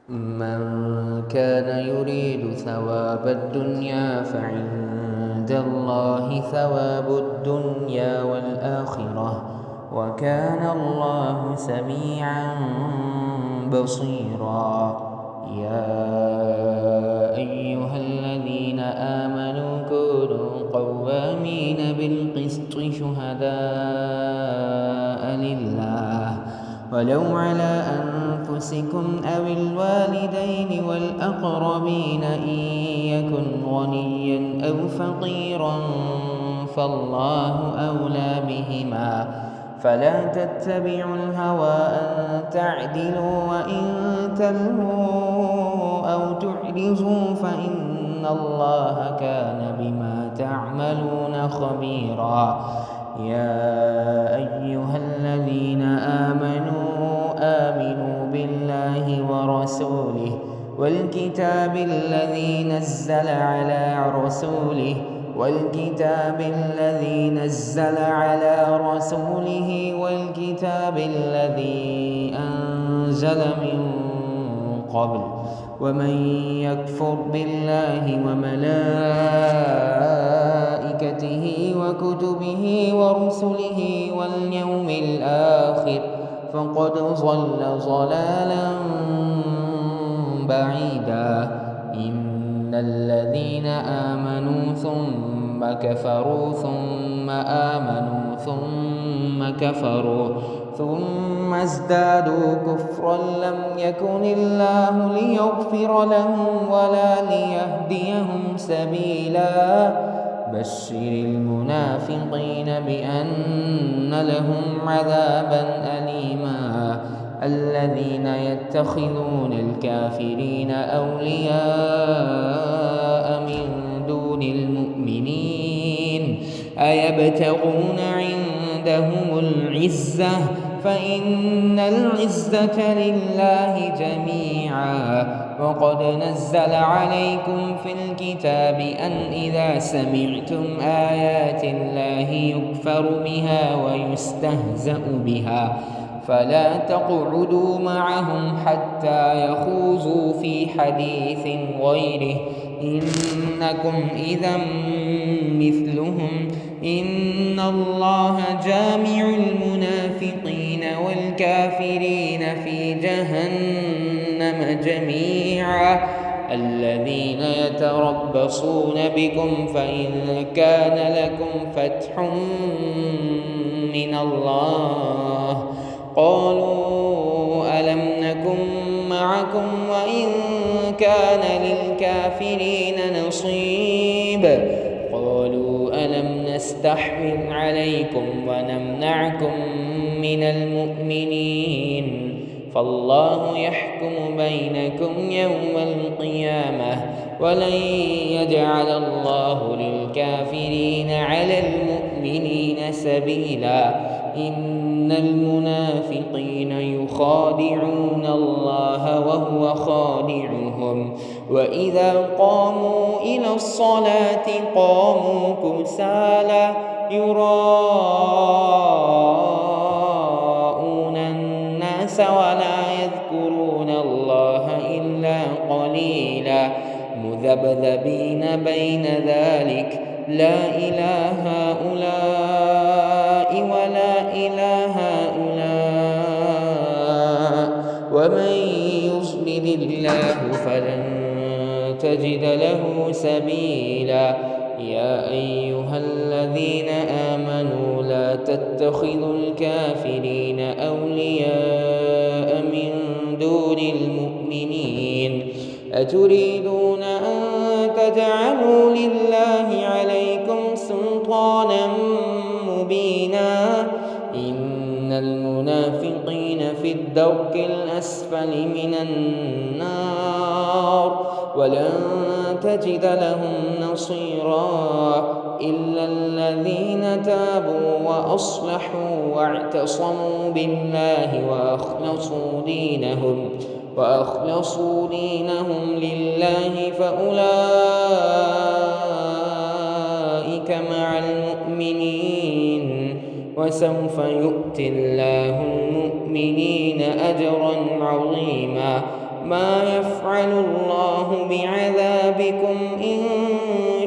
من كان يريد ثواب الدنيا فعند الله ثواب الدنيا والآخرة وكان الله سميعا بصيرا. يا أيها الذين آمنوا كونوا قوامين بالقسط شهداء لله ولو على أنفسكم أو الوالدين والأقربين إن يكن غنيا أو فقيرا فالله أولى بهما فلا تتبعوا الهوى أن تعدلوا وإن تلووا أو تعرضوا فإن الله كان بما تعملون خبيرا. يا أيها الذين آمنوا بالله ورسوله والكتاب الذي نزل على رسوله والكتاب الذي أنزل من قبل ومن يكفر بالله وملائكته وكتبه ورسله واليوم الآخر فقد ضل ضلالا بعيدا. إن الذين آمنوا ثم كفروا ثم آمنوا ثم كفروا ثم ازدادوا كفرا لم يكن الله ليغفر لهم ولا ليهديهم سبيلا. بشر المنافقين بأن لهم عذابا أليما. الذين يتخذون الكافرين أولياء من دون المؤمنين أيبتغون عندهم العزة فإن العزة لله جميعا. وقد نزل عليكم في الكتاب أن إذا سمعتم آيات الله يكفر بها ويستهزأ بها فلا تقعدوا معهم حتى يخوضوا في حديث غيره إنكم إذا مثلهم. إن الله جامع المنافقين والكافرين في جهنم جميعا. الذين يتربصون بكم فإن كان لكم فتح من الله قالوا ألم نكن معكم وإن كان للكافرين نصيب قالوا ألم نستحوذ عليكم ونمنعكم من المؤمنين فالله يحكم بينكم يوم القيامة ولن يجعل الله للكافرين على المؤمنين سبيلا. إن المنافقين يخادعون الله وهو خادعهم وإذا قاموا إلى الصلاة قاموا كسالى يراءون الناس ولا يذكرون الله إلا قليلا مذبذبين بين ذلك لا إله هؤلاء ولا إله هؤلاء ومن يضلل الله فلن تجد له سبيلا. يا أيها الذين آمنوا لا تتخذوا الكافرين أولياء من دون المؤمنين أتريدون أن تجعلوا لله عليكم سلطانا مبينا. إن المنافقين في الدرك الأسفل من النار ولن تجد لهم نصيرا إلا الذين تابوا وأصلحوا واعتصموا بالله وأخلصوا دينهم لله فأولئك مع المؤمنين وسوف يؤتي الله المؤمنين أجرا عظيما. ما يفعل الله بعذابكم إن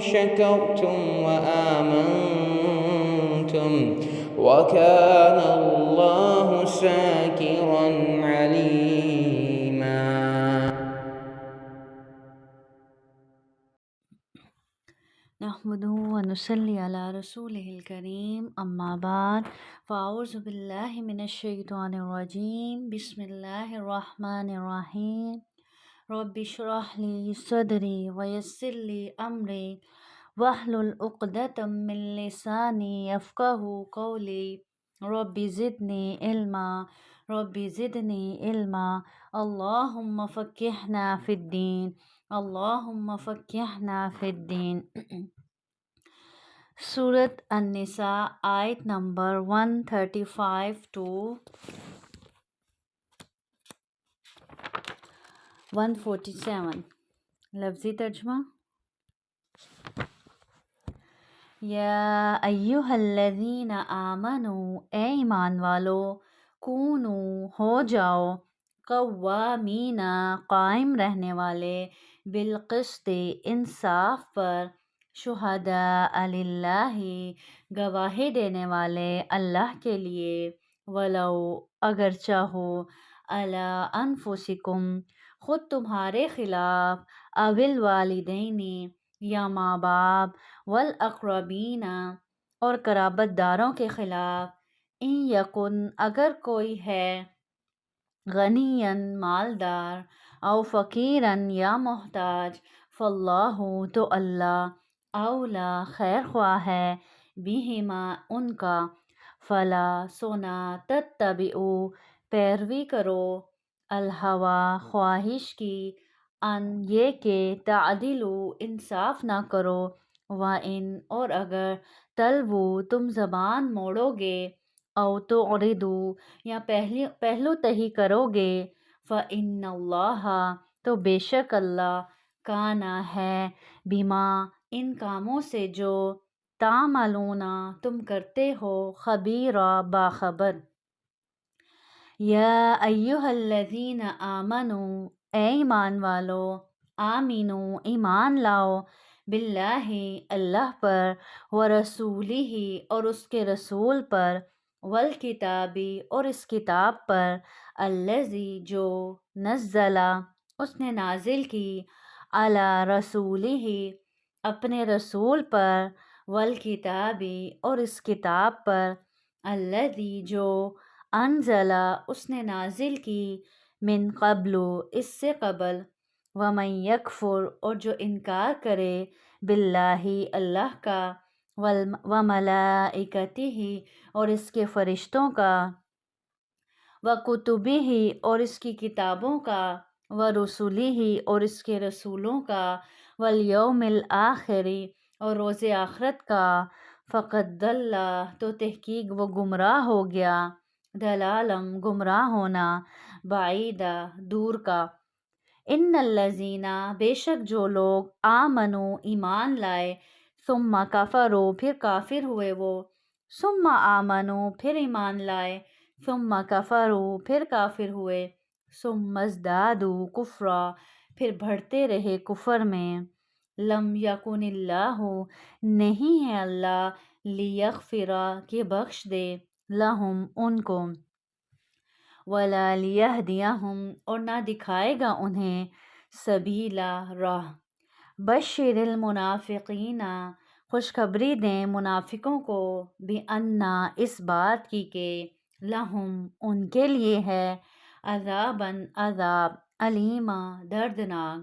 شكرتم وآمنتم وكان الله شاكرا عليما. نحمده ونصلي على رسوله الكريم أما بعد فأعوذ بالله من الشيطان الرجيم بسم الله الرحمن الرحيم رب اشرح لي صدري ويسر لي أمري واحلل عقدة من لساني يفقه قولي رب زدني علما رب زدني علما اللهم فقهنا في الدين اللهم فقهنا في الدين. سورت النساء آیت نمبر 135 to 147. لفظی ترجمہ. یا ایہا الذین آمنوا، اے ایمان والو، کونو ہو جاؤ، قوامین قائم رہنے والے، بالقسط انصاف پر، شہداء للہ گواہی دینے والے اللہ کے لیے، ولو اگر چاہو، علی انفسکم خود تمہارے خلاف، اول والدین یا ماں باپ، والاقربین اور قرابت داروں کے خلاف، ان یکن اگر کوئی ہے، غنیًا مالدار، او فقیراً یا محتاج، فاللہ تو اللہ، اولا خیر خواہ ہے، بہما ان کا، فلا سونا تتبعوا پیروی کرو، الہوی خواہش کی، ان یہ کہ تعدلوا انصاف نہ کرو، وَإِنْ اور اگر تلوو تم زبان موڑو گے، او تعرضوا یا پہلو تہی کرو گے، فَإِنَّ اللَّهَ تو بے شک اللہ، کانا ہے، بما ان کاموں سے جو، تعملون تم کرتے ہو، خبیرا باخبر. یا ایہا الذین آمنوا، اے ایمان والو، آمینو ایمان لاؤ، باللہ اللہ پر، ورسولہ اور اس کے رسول پر، والکتابی اور اس کتاب پر، الذی جو، نزلہ اس نے نازل کی، علی رسولہ اپنے رسول پر، والکتابی اور اس کتاب پر، الذی جو، انزلہ اس نے نازل کی، من قبل اس سے قبل، ومن یکفر اور جو انکار کرے، باللہ اللہ کا، وملائکتہ اور اس کے فرشتوں کا، وکتبہ اور اس کی کتابوں کا، ورسلہ اور اس کے رسولوں کا، والیوم الآخر اور روز آخرت کا، فقد ضل تو تحقیق وہ گمراہ ہو گیا، ضلالًا گمراہ ہونا، بعیدا دور کا. ان الذین بے شک جو لوگ، آمنوا ایمان لائے، ثم کفروا پھر کافر ہوئے وہ، ثم آمنوا پھر ایمان لائے، ثم کفروا پھر کافر ہوئے، ثم ازدادوا کفرا پھر بڑھتے رہے کفر میں، لم یکن اللہ نہیں ہے اللہ، لیغفر کہ بخش دے، لہم ان کو، ولا لیہدیہم اور نہ دکھائے گا انہیں، سبیلا راہ. بشر المنافقین خوشخبری دیں منافقوں کو، بِأَنَّ اس بات کی کہ، لہم ان کے لیے ہے، عذابًا عذاب، علیما دردناک.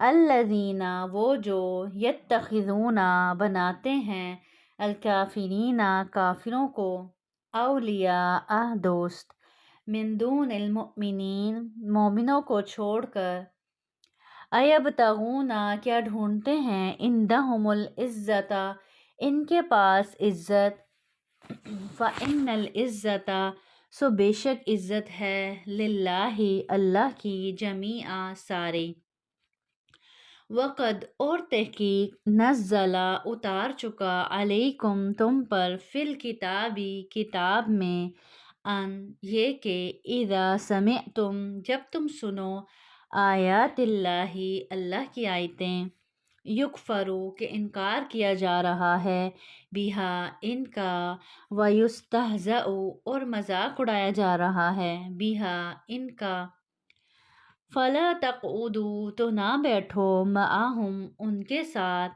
الذین وہ جو، یتخذون بناتے ہیں، الکافرین کافروں کو، اولیاء دوست، من دون المؤمنین مومنوں کو چھوڑ کر، ایبتغون کیا ڈھونڈتے ہیں، عندہم العزت ان کے پاس عزت، فإن العزت سو بے شک عزت ہے، للہ اللہ کی، جمیعا سارے. وقد اور تحقیق، نزل اتار چکا، علیکم تم پر، فی الکتابی کتاب میں، ان یہ کہ، اذا سمعتم جب تم سنو، آیات اللہ اللہ کی آیتیں یکفرو کہ انکار کیا جا رہا ہے بیہا ان کا ویستہزأ اور مذاق اڑایا جا رہا ہے بیہا ان کا فلا تقعدوا تو نہ بیٹھو معاہم ان کے ساتھ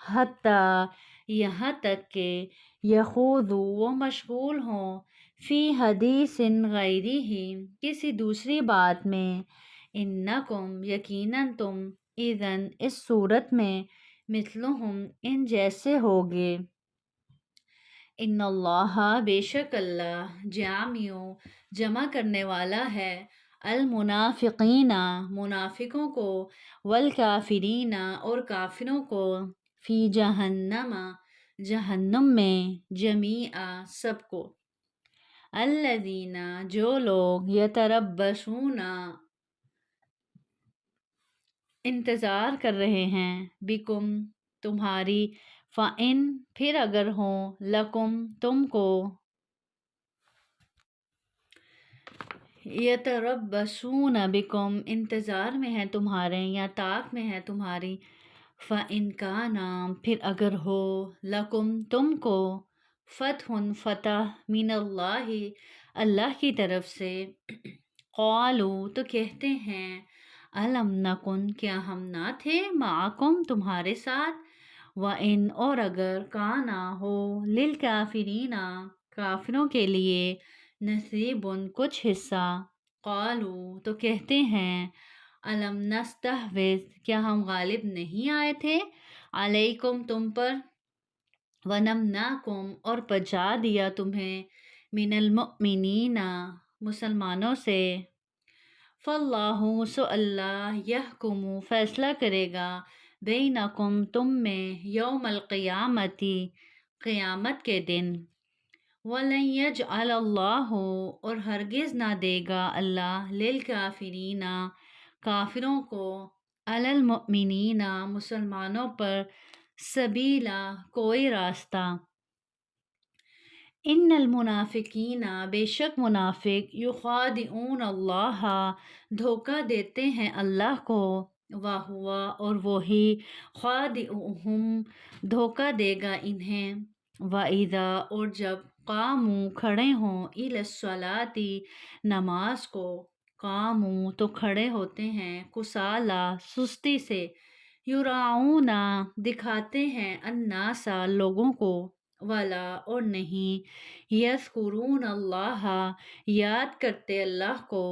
حتیٰ یہاں تک کہ یخوضوا وہ مشغول ہوں فی حدیث غیرہ کسی دوسری بات میں انکم یقیناً تم اذن اس صورت میں مثلہم ان جیسے ہوگے ان اللہ بے شک اللہ جامع جمع کرنے والا ہے المنافقین منافقوں کو والکافرین اور کافروں کو فی جہنم جہنم میں جمیعا سب کو الذین جو لوگ یتربصون انتظار کر رہے ہیں بکم تمہاری فَإِن پھر اگر ہوں لکم تم کو یتربصون بکم انتظار میں ہے تمہارے یا طاق میں ہے تمہاری فَإِن کَانَ پھر اگر ہو لکم تم کو فتح من اللہ اللہ کی طرف سے قالوا تو کہتے ہیں الم نکن کیا ہم نہ تھے معکم تمہارے ساتھ وَإِن اور اگر کانا ہو للکافرین کافروں کے لیے نصیب کچھ حصہ قالوا تو کہتے ہیں الم نستحوذ کیا ہم غالب نہیں آئے تھے علیکم تم پر ونمنعکم اور بچا دیا تمہیں من المؤمنین مسلمانوں سے فاللہ سو اللہ یحکم فیصلہ کرے گا بینکم تم میں یوم القیامتی قیامت کے دن وَلَن يَجْعَلَ اللَّهُ اور ہرگز نہ دے گا اللہ للکافرین کافروں کو علی المؤمنین مسلمانوں پر سبیلا کوئی راستہ ان المنافقین بے شک منافق یخادعون اللہ دھوکہ دیتے ہیں اللہ کو وہوا اور وہی خادعهم دھوکہ دے گا انہیں وَإِذَا اور جب قاموا کھڑے ہوں الی الصلاۃ نماز کو قاموا تو کھڑے ہوتے ہیں کسالى سستی سے یراؤون دکھاتے ہیں الناس لوگوں کو ولا اور نہیں یذکرون اللہ یاد کرتے اللہ کو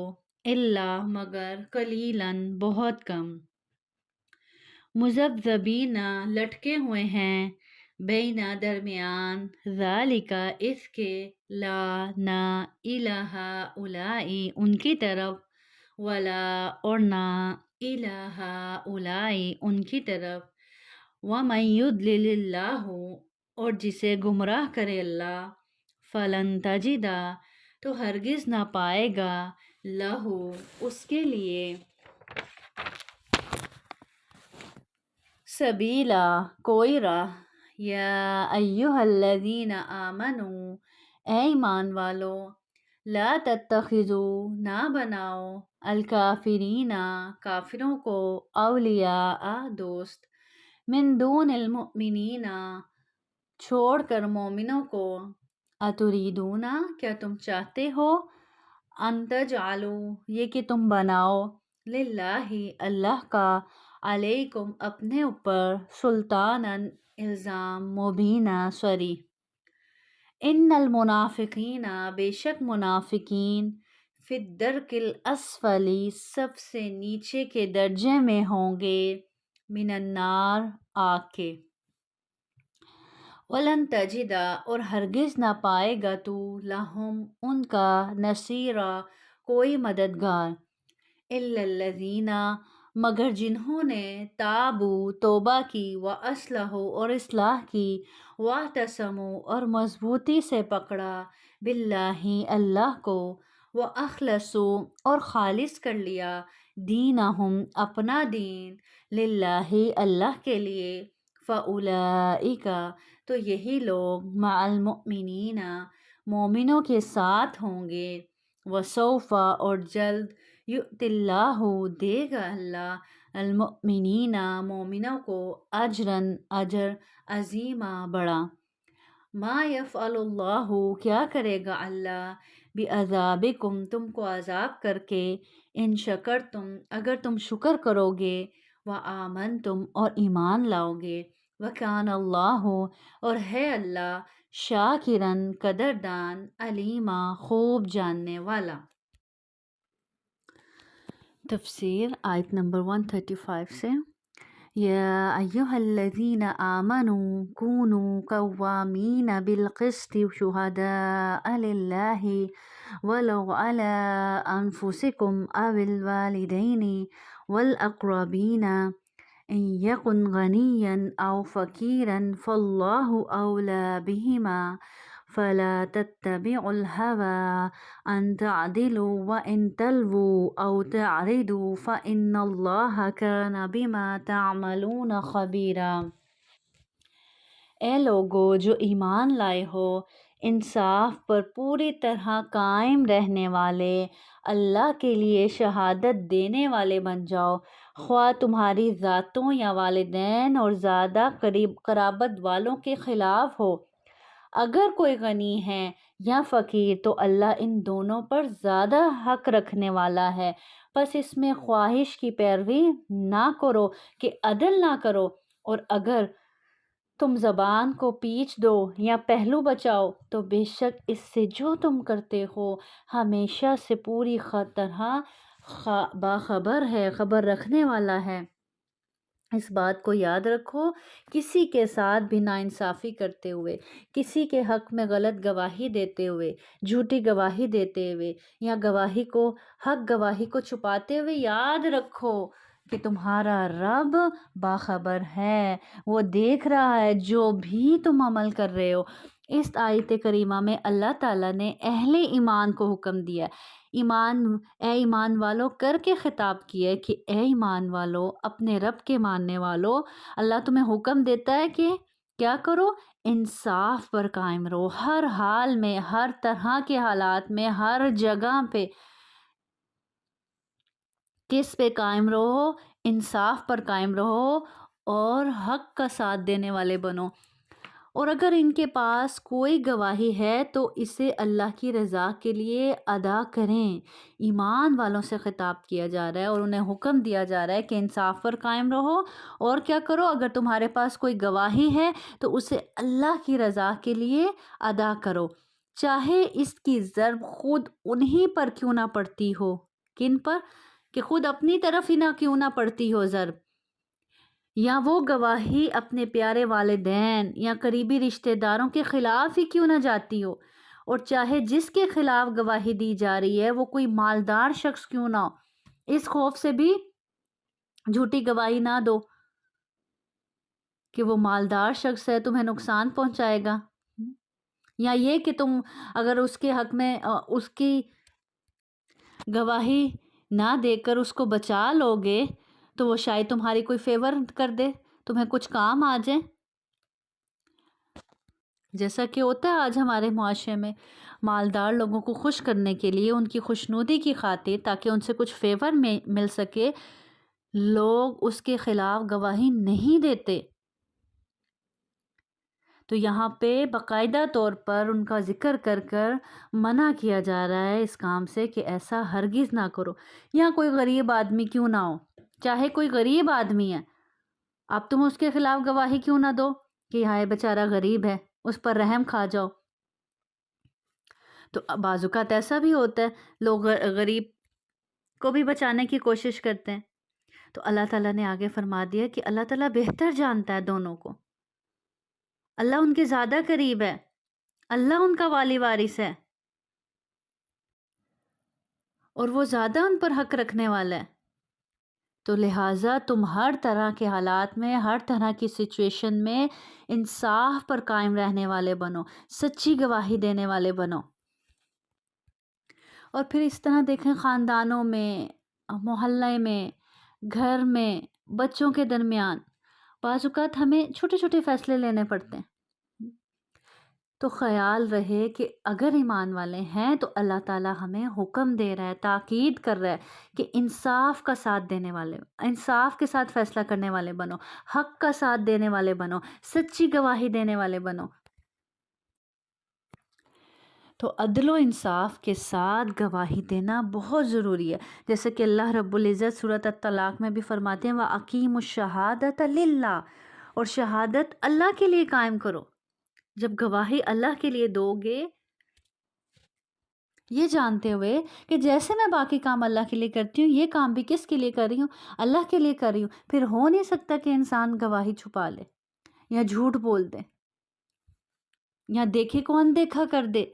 الا مگر قلیلاً بہت کم مذبذبین لٹکے ہوئے ہیں بینا درمیان ذالک اس کے لا نہ الہ اولائی ان کی طرف ولا اور نہ الہ اولائی ان کی طرف ومن یضلل اللہ اور جسے گمراہ کرے اللہ فلن تجدا تو ہرگز نہ پائے گا لہو اس کے لیے سبیلا کوئی راہ یا ایہا الذین آمنوا اے ایمان والو لا تتخذوا نہ بناؤ الکافرین کافروں کو اولیاء دوست من دون المؤمنین چھوڑ کر مومنوں کو اتریدون کیا تم چاہتے ہو ان تجعلوا یہ کہ تم بناؤ للہ اللہ کا علیکم اپنے اوپر سلطانا الزام مبینہ صریح ان المنافقین بے شک منافقین فی الدرک الاسفلی سب سے نیچے کے درجے میں ہوں گے من النار آگ کے وَلَن تَجِدَ اور ہرگز نہ پائے گا تو لہم ان کا نصیرا کوئی مددگار الا الذین مگر جنہوں نے تابوا توبہ کی واصلحوا اور اصلاح کی واعتصموا اور مضبوطی سے پکڑا باللہ اللہ کو واخلصوا اور خالص کر لیا دینہم اپنا دین للہ اللہ کے لیے فاولئک تو یہی لوگ مع المؤمنین مومنوں کے ساتھ ہوں گے وسوف اور جلد یؤتی اللہ دے گا اللہ المؤمنین مومنوں کو اجرن اجر عظیمہ بڑا۔ ما یفعل اللہ کیا کرے گا اللہ بعذابکم تم کو عذاب کر کے ان شکرتم اگر تم شکر کرو گے وآمنتم اور ایمان لاؤ گے وکان اللہ اور ہے اللہ شاکرن قدردان علیما خوب جاننے والا۔ تفسیر آیت نمبر 135 سے یا ایہا الذین آمنوا کونوا قوامین بالقسط شہداء للہ ولو علی انفسکم او الوالدین والاقربین ان یکن غنیا او فقیرا فاللہ اولی بہما فلا تتبعوا الهوى ان تعدلوا وان تلووا او تعرضوا فان اللہ کان بما تعملون خبیرا۔ اے لوگو جو ایمان لائے ہو انصاف پر پوری طرح قائم رہنے والے اللہ کے لیے شہادت دینے والے بن جاؤ، خواہ تمہاری ذاتوں یا والدین اور زیادہ قرابت والوں کے خلاف ہو۔ اگر کوئی غنی ہے یا فقیر تو اللہ ان دونوں پر زیادہ حق رکھنے والا ہے، پس اس میں خواہش کی پیروی نہ کرو کہ عدل نہ کرو، اور اگر تم زبان کو پیچ دو یا پہلو بچاؤ تو بے شک اس سے جو تم کرتے ہو ہمیشہ سے پوری طرح باخبر ہے، خبر رکھنے والا ہے۔ اس بات کو یاد رکھو، کسی کے ساتھ بھی ناانصافی کرتے ہوئے، کسی کے حق میں غلط گواہی دیتے ہوئے، جھوٹی گواہی دیتے ہوئے یا حق گواہی کو چھپاتے ہوئے یاد رکھو کہ تمہارا رب باخبر ہے، وہ دیکھ رہا ہے جو بھی تم عمل کر رہے ہو۔ اس آیت کریمہ میں اللہ تعالیٰ نے اہل ایمان کو حکم دیا اے ایمان والو کر کے خطاب کیا ہے کہ اے ایمان والو اپنے رب کے ماننے والو، اللہ تمہیں حکم دیتا ہے کہ کیا کرو، انصاف پر قائم رہو، ہر حال میں، ہر طرح کے حالات میں، ہر جگہ پہ کس پہ قائم رہو، انصاف پر قائم رہو اور حق کا ساتھ دینے والے بنو۔ اور اگر ان کے پاس کوئی گواہی ہے تو اسے اللہ کی رضا کے لیے ادا کریں۔ ایمان والوں سے خطاب کیا جا رہا ہے اور انہیں حکم دیا جا رہا ہے کہ انصاف پر قائم رہو، اور کیا کرو، اگر تمہارے پاس کوئی گواہی ہے تو اسے اللہ کی رضا کے لیے ادا کرو، چاہے اس کی ضرب خود انہی پر کیوں نہ پڑتی ہو۔ کن پر؟ کہ خود اپنی طرف ہی نہ کیوں نہ پڑتی ہو ضرب، یا وہ گواہی اپنے پیارے والدین یا قریبی رشتہ داروں کے خلاف ہی کیوں نہ جاتی ہو، اور چاہے جس کے خلاف گواہی دی جا رہی ہے وہ کوئی مالدار شخص کیوں نہ ہو، اس خوف سے بھی جھوٹی گواہی نہ دو کہ وہ مالدار شخص ہے، تمہیں نقصان پہنچائے گا، یا یہ کہ تم اگر اس کے حق میں اس کی گواہی نہ دے کر اس کو بچا لو گے تو وہ شاید تمہاری کوئی فیور کر دے، تمہیں کچھ کام آ جائے، جیسا کہ ہوتا ہے آج ہمارے معاشرے میں مالدار لوگوں کو خوش کرنے کے لیے، ان کی خوشنودی کی خاطر، تاکہ ان سے کچھ فیور مل سکے، لوگ اس کے خلاف گواہی نہیں دیتے۔ تو یہاں پہ باقاعدہ طور پر ان کا ذکر کر کر منع کیا جا رہا ہے اس کام سے کہ ایسا ہرگز نہ کرو۔ یا کوئی غریب آدمی کیوں نہ ہو، چاہے کوئی غریب آدمی ہے، اب تم اس کے خلاف گواہی کیوں نہ دو کہ ہائے بیچارہ غریب ہے، اس پر رحم کھا جاؤ۔ تو بعض اوقات ایسا بھی ہوتا ہے، لوگ غریب کو بھی بچانے کی کوشش کرتے ہیں، تو اللہ تعالیٰ نے آگے فرما دیا کہ اللہ تعالیٰ بہتر جانتا ہے دونوں کو، اللہ ان کے زیادہ قریب ہے، اللہ ان کا والی وارث ہے، اور وہ زیادہ ان پر حق رکھنے والا ہے۔ تو لہٰذا تم ہر طرح کے حالات میں، ہر طرح کی سچویشن میں انصاف پر قائم رہنے والے بنو، سچی گواہی دینے والے بنو۔ اور پھر اس طرح دیکھیں، خاندانوں میں، محلے میں، گھر میں، بچوں کے درمیان بعض اوقات ہمیں چھوٹے چھوٹے فیصلے لینے پڑتے ہیں۔ تو خیال رہے کہ اگر ایمان والے ہیں تو اللہ تعالیٰ ہمیں حکم دے رہا ہے، تاکید کر رہا ہے کہ انصاف کا ساتھ دینے والے، انصاف کے ساتھ فیصلہ کرنے والے بنو، حق کا ساتھ دینے والے بنو، سچی گواہی دینے والے بنو۔ تو عدل و انصاف کے ساتھ گواہی دینا بہت ضروری ہے، جیسے کہ اللہ رب العزت سورۃ الطلاق میں بھی فرماتے ہیں وَأَقِیمُوا الشَّهَادَةَ لِلَّهِ، اور شہادت اللہ کے لیے قائم کرو۔ جب گواہی اللہ کے لیے دو گے، یہ جانتے ہوئے کہ جیسے میں باقی کام اللہ کے لیے کرتی ہوں، یہ کام بھی کس کے لیے کر رہی ہوں؟ اللہ کے لیے کر رہی ہوں، پھر ہو نہیں سکتا کہ انسان گواہی چھپا لے یا جھوٹ بول دے یا دیکھے کون دیکھا کر دے۔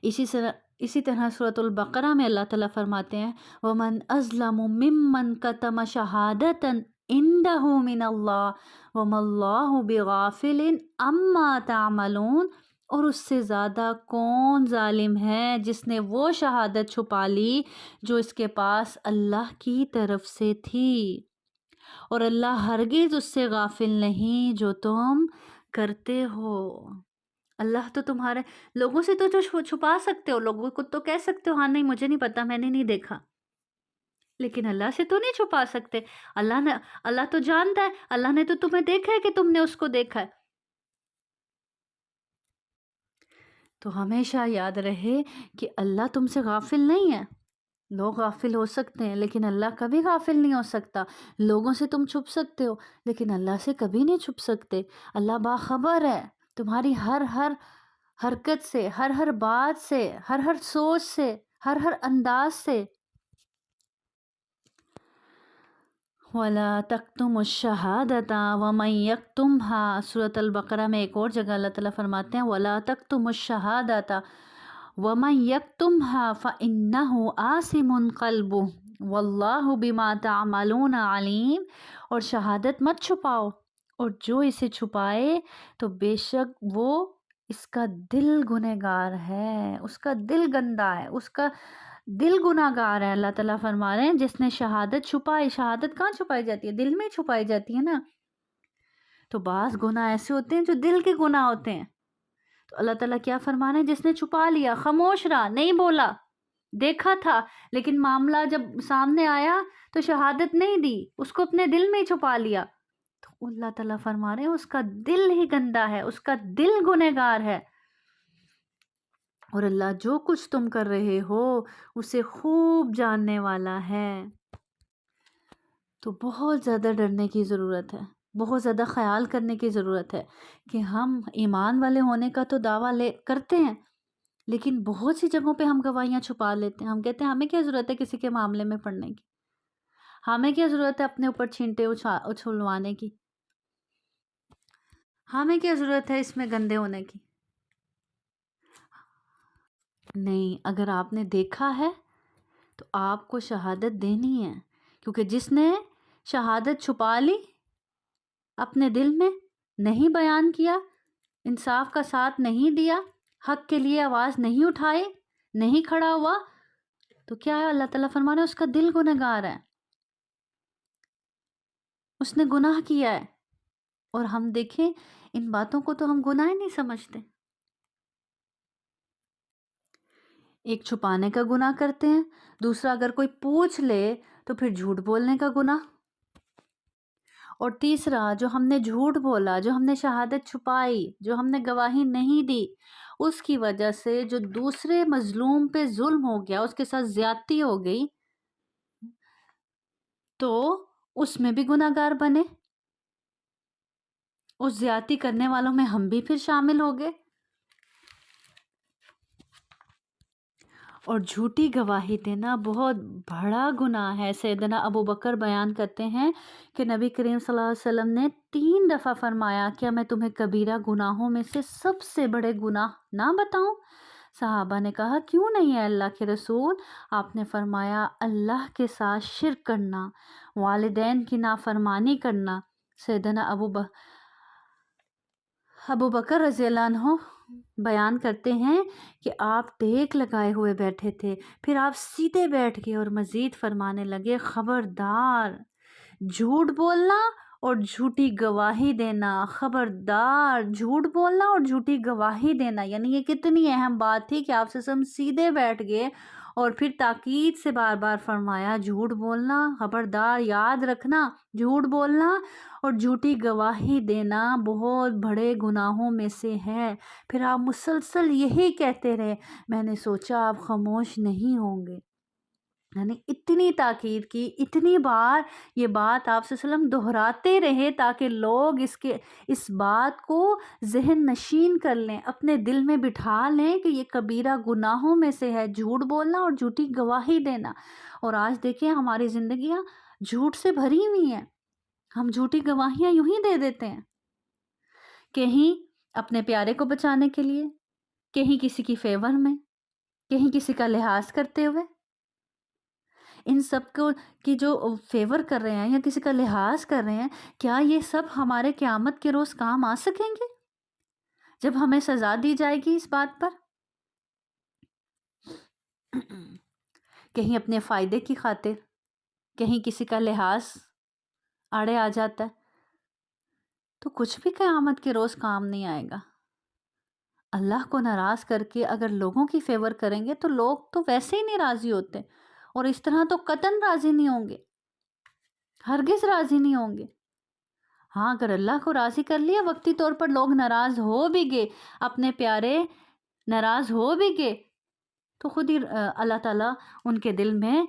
اسی طرح سورۃ البقرہ میں اللہ تعالیٰ فرماتے ہیں وَمَنْ أَظْلَمُ مِمَّنْ كَتَمَ شَهَادَةً عِنْدَهُ مِنَ اللَّهِ وَمَا اللَّهُ بِغَافِلٍ عَمَّا تَعْمَلُونَ، اور اس سے زیادہ کون ظالم ہے جس نے وہ شہادت چھپا لی جو اس کے پاس اللہ کی طرف سے تھی، اور اللہ ہرگز اس سے غافل نہیں جو تم کرتے ہو۔ اللہ تو تمہارے لوگوں سے تو جو چھپا سکتے ہو، لوگوں کو تو کہہ سکتے ہو ہاں نہیں مجھے نہیں پتا، میں نے نہیں دیکھا، لیکن اللہ سے تو نہیں چھپا سکتے۔ اللہ تو جانتا ہے، اللہ نے تو تمہیں دیکھا ہے کہ تم نے اس کو دیکھا ہے۔ تو ہمیشہ یاد رہے کہ اللہ تم سے غافل نہیں ہے۔ لوگ غافل ہو سکتے ہیں لیکن اللہ کبھی غافل نہیں ہو سکتا۔ لوگوں سے تم چھپ سکتے ہو لیکن اللہ سے کبھی نہیں چھپ سکتے۔ اللہ باخبر ہے تمہاری ہر حرکت سے، ہر بات سے، ہر سوچ سے، ہر انداز سے۔ وَلَا تَكْتُمُوا الشَّهَادَةَ وَمَن يَكْتُمْهَا، سورۃ البقرہ میں ایک اور جگہ اللہ تعالیٰ فرماتے ہیں وَلَا تَكْتُمُوا الشَّهَادَةَ وَمَن يَكْتُمْهَا فَإِنَّهُ آثِمٌ قَلْبُهُ وَاللَّهُ بِمَا تَعْمَلُونَ عَلِيمٌ، اور شہادت مت چھپاؤ، اور جو اسے چھپائے تو بے شک وہ اس کا دل گنہگار ہے، اس کا دل گندا ہے، اس کا دل گناہ گار ہے۔ اللہ تعالیٰ فرما رہے ہیں جس نے شہادت چھپائی، شہادت کہاں چھپائی جاتی ہے؟ دل میں چھپائی جاتی ہے نا۔ تو بعض گناہ ایسے ہوتے ہیں جو دل کے گناہ ہوتے ہیں، تو اللہ تعالیٰ کیا فرما رہے ہیں جس نے چھپا لیا، خاموش رہا، نہیں بولا، دیکھا تھا لیکن معاملہ جب سامنے آیا تو شہادت نہیں دی، اس کو اپنے دل میں ہی چھپا لیا، تو اللہ تعالیٰ فرما رہے ہیں اس کا دل ہی گندا ہے، اس کا دل گنہگار ہے۔ اور اللہ جو کچھ تم کر رہے ہو اسے خوب جاننے والا ہے۔ تو بہت زیادہ ڈرنے کی ضرورت ہے، بہت زیادہ خیال کرنے کی ضرورت ہے کہ ہم ایمان والے ہونے کا تو دعویٰ کرتے ہیں لیکن بہت سی جگہوں پہ ہم گواہیاں چھپا لیتے ہیں۔ ہم کہتے ہیں ہمیں کیا ضرورت ہے کسی کے معاملے میں پڑھنے کی، ہمیں کیا ضرورت ہے اپنے اوپر چھینٹے اچھلوانے کی، ہمیں کیا ضرورت ہے اس میں گندے ہونے کی۔ نہیں، اگر آپ نے دیکھا ہے تو آپ کو شہادت دینی ہے، کیونکہ جس نے شہادت چھپا لی، اپنے دل میں نہیں بیان کیا، انصاف کا ساتھ نہیں دیا، حق کے لیے آواز نہیں اٹھائی، نہیں کھڑا ہوا، تو کیا ہے؟ اللہ تعالیٰ فرما رہے ہیں اس کا دل گنہگار ہے، اس نے گناہ کیا ہے۔ اور ہم دیکھیں ان باتوں کو تو ہم گناہ نہیں سمجھتے، ایک چھپانے کا گناہ کرتے ہیں، دوسرا اگر کوئی پوچھ لے تو پھر جھوٹ بولنے کا گناہ، اور تیسرا جو ہم نے جھوٹ بولا، جو ہم نے شہادت چھپائی، جو ہم نے گواہی نہیں دی، اس کی وجہ سے جو دوسرے مظلوم پہ ظلم ہو گیا، اس کے ساتھ زیادتی ہو گئی، تو اس میں بھی گناہ گار بنے، اس زیادتی کرنے والوں میں ہم بھی پھر شامل ہو گئے۔ اور جھوٹی گواہی دینا بہت بڑا گناہ ہے۔ سیدنا ابو بکر بیان کرتے ہیں کہ نبی کریم صلی اللہ علیہ وسلم نے 3 دفعہ فرمایا کیا میں تمہیں کبیرہ گناہوں میں سے سب سے بڑے گناہ نہ بتاؤں؟ صحابہ نے کہا کیوں نہیں ہے اللہ کے رسول؟ آپ نے فرمایا اللہ کے ساتھ شرک کرنا، والدین کی نافرمانی کرنا۔ سیدنا ابو بکر رضی اللہ عنہ بیان کرتے ہیں کہ آپ ٹیک لگائے ہوئے بیٹھے تھے، پھر آپ سیدھے بیٹھ گئے اور مزید فرمانے لگے خبردار، جھوٹ بولنا اور جھوٹی گواہی دینا، خبردار جھوٹ بولنا اور جھوٹی گواہی دینا، یعنی یہ کتنی اہم بات تھی کہ آپ سے ہم سیدھے بیٹھ گئے اور پھر تاکید سے بار بار فرمایا جھوٹ بولنا، خبردار، یاد رکھنا جھوٹ بولنا اور جھوٹی گواہی دینا بہت بڑے گناہوں میں سے ہے۔ پھر آپ مسلسل یہی کہتے رہے، میں نے سوچا آپ خاموش نہیں ہوں گے، یعنی اتنی تاکید کی، اتنی بار یہ بات آپ صلی اللہ علیہ وسلم دہراتے رہے تاکہ لوگ اس بات کو ذہن نشین کر لیں، اپنے دل میں بٹھا لیں کہ یہ کبیرہ گناہوں میں سے ہے، جھوٹ بولنا اور جھوٹی گواہی دینا۔ اور آج دیکھیں ہماری زندگیاں جھوٹ سے بھری ہوئی ہیں، ہم جھوٹی گواہیاں یوں ہی دے دیتے ہیں، کہیں اپنے پیارے کو بچانے کے لیے، کہیں کسی کی فیور میں، کہیں کسی کا لحاظ کرتے ہوئے۔ ان سب کو کی جو فیور کر رہے ہیں یا کسی کا لحاظ کر رہے ہیں، کیا یہ سب ہمارے قیامت کے روز کام آ سکیں گے جب ہمیں سزا دی جائے گی اس بات پر؟ کہیں اپنے فائدے کی خاطر، کہیں کسی کا لحاظ آڑے آ جاتا ہے تو کچھ بھی قیامت کے روز کام نہیں آئے گا۔ اللہ کو ناراض کر کے اگر لوگوں کی فیور کریں گے تو لوگ تو ویسے ہی نہیں راضی ہوتے، اور اس طرح تو قطعاً راضی نہیں ہوں گے، ہرگز راضی نہیں ہوں گے۔ ہاں اگر اللہ کو راضی کر لیا، وقتی طور پر لوگ ناراض ہو بھی گئے، اپنے پیارے ناراض ہو بھی گئے، تو خود ہی اللہ تعالیٰ ان کے دل میں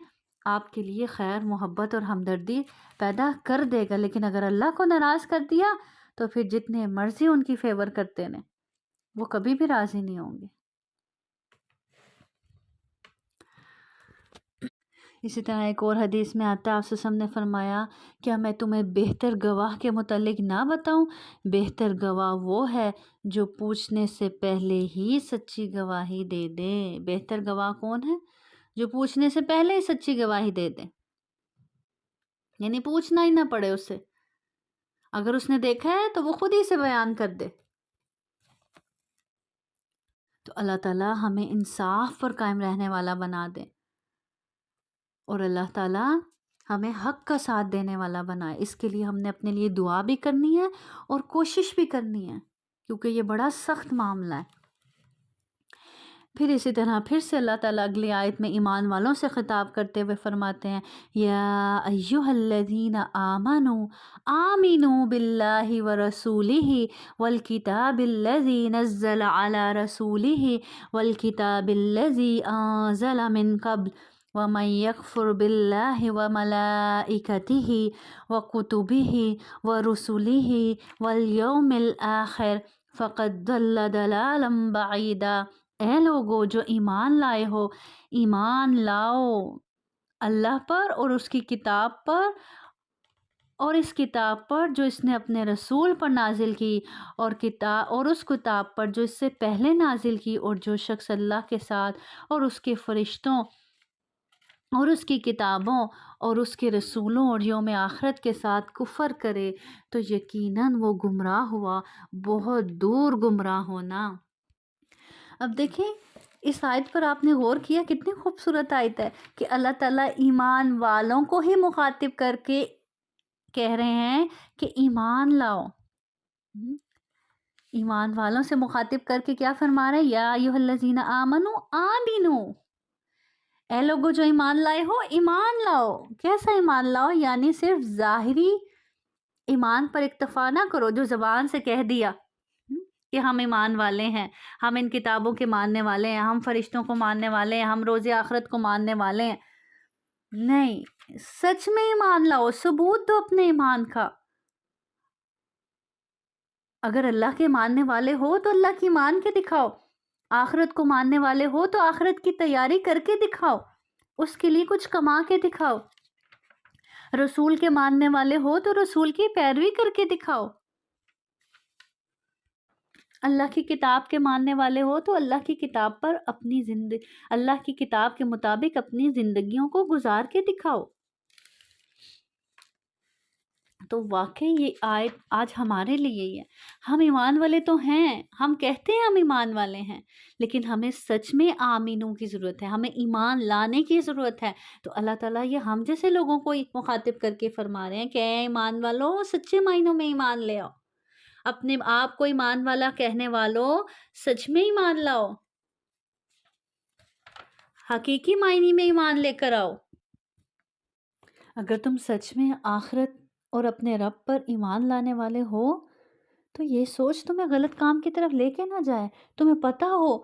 آپ کے لیے خیر، محبت اور ہمدردی پیدا کر دے گا۔ لیکن اگر اللہ کو ناراض کر دیا تو پھر جتنے مرضی ان کی فیور کرتے ہیں وہ کبھی بھی راضی نہیں ہوں گے۔ اسی طرح ایک اور حدیث میں آتا ہے، آپ وسلم نے فرمایا کیا میں تمہیں بہتر گواہ کے متعلق نہ بتاؤں؟ بہتر گواہ وہ ہے جو پوچھنے سے پہلے ہی سچی گواہی دے دے۔ بہتر گواہ کون ہے؟ جو پوچھنے سے پہلے ہی سچی گواہی دے دے، یعنی پوچھنا ہی نہ پڑے اس سے، اگر اس نے دیکھا ہے تو وہ خود ہی سے بیان کر دے۔ تو اللہ تعالیٰ ہمیں انصاف پر قائم رہنے والا بنا دے، اور اللہ تعالیٰ ہمیں حق کا ساتھ دینے والا بنائے۔ اس کے لیے ہم نے اپنے لیے دعا بھی کرنی ہے اور کوشش بھی کرنی ہے، کیونکہ یہ بڑا سخت معاملہ ہے۔ پھر اسی طرح پھر سے اللہ تعالیٰ اگلی آیت میں ایمان والوں سے خطاب کرتے ہوئے فرماتے ہیں، یا ایہا الذین آمنوا آمنوا باللہ ورسولہ والکتاب الذی نزل علی رسولہ والکتاب الذی انزل من قبل ومن یکفر باللہ وملائکتہ وکتبہ ورسلہ والیوم الآخر فقد ضل ضلالا بعیدا۔ اے لوگو جو ایمان لائے ہو، ایمان لاؤ اللہ پر اور اس کی کتاب پر، اور اس کتاب پر جو اس نے اپنے رسول پر نازل کی، اور اس کتاب پر جو اس سے پہلے نازل کی، اور جو شخص اللہ کے ساتھ اور اس کے فرشتوں اور اس کی کتابوں اور اس کے رسولوں اور یوم آخرت کے ساتھ کفر کرے تو یقیناً وہ گمراہ ہوا، بہت دور گمراہ ہونا۔ اب دیکھیں اس آیت پر آپ نے غور کیا، کتنی خوبصورت آیت ہے کہ اللہ تعالیٰ ایمان والوں کو ہی مخاطب کر کے کہہ رہے ہیں کہ ایمان لاؤ۔ ایمان والوں سے مخاطب کر کے کیا فرما رہے ہیں؟ یا ایھا الذین آمنوا آمنو، اے لوگو جو ایمان لائے ہو ایمان لاؤ۔ کیسا ایمان لاؤ؟ یعنی صرف ظاہری ایمان پر اکتفا نہ کرو جو زبان سے کہہ دیا کہ ہم ایمان والے ہیں، ہم ان کتابوں کے ماننے والے ہیں، ہم فرشتوں کو ماننے والے ہیں، ہم روز آخرت کو ماننے والے ہیں۔ نہیں، سچ میں ایمان لاؤ، ثبوت دو اپنے ایمان کا۔ اگر اللہ کے ماننے والے ہو تو اللہ کی مان کے دکھاؤ، آخرت کو ماننے والے ہو تو آخرت کی تیاری کر کے دکھاؤ، اس کے لیے کچھ کما کے دکھاؤ، رسول کے ماننے والے ہو تو رسول کی پیروی کر کے دکھاؤ، اللہ کی کتاب کے ماننے والے ہو تو اللہ کی کتاب پر اپنی اللہ کی کتاب کے مطابق اپنی زندگیوں کو گزار کے دکھاؤ۔ تو واقعی یہ آیت آج ہمارے لیے ہی ہے۔ ہم ایمان والے تو ہیں، ہم کہتے ہیں ہم ایمان والے ہیں، لیکن ہمیں سچ میں آمینوں کی ضرورت ہے، ہمیں ایمان لانے کی ضرورت ہے۔ تو اللہ تعالیٰ یہ ہم جیسے لوگوں کو مخاطب کر کے فرما رہے ہیں کہ اے ایمان والوں، سچے معنوں میں ایمان لے آؤ، اپنے آپ کو ایمان والا کہنے والوں سچ میں ایمان لاؤ، حقیقی معنی میں ایمان لے کر آؤ۔ اگر تم سچ میں آخرت اور اپنے رب پر ایمان لانے والے ہو تو یہ سوچ تمہیں غلط کام کی طرف لے کے نہ جائے۔ تمہیں پتہ ہو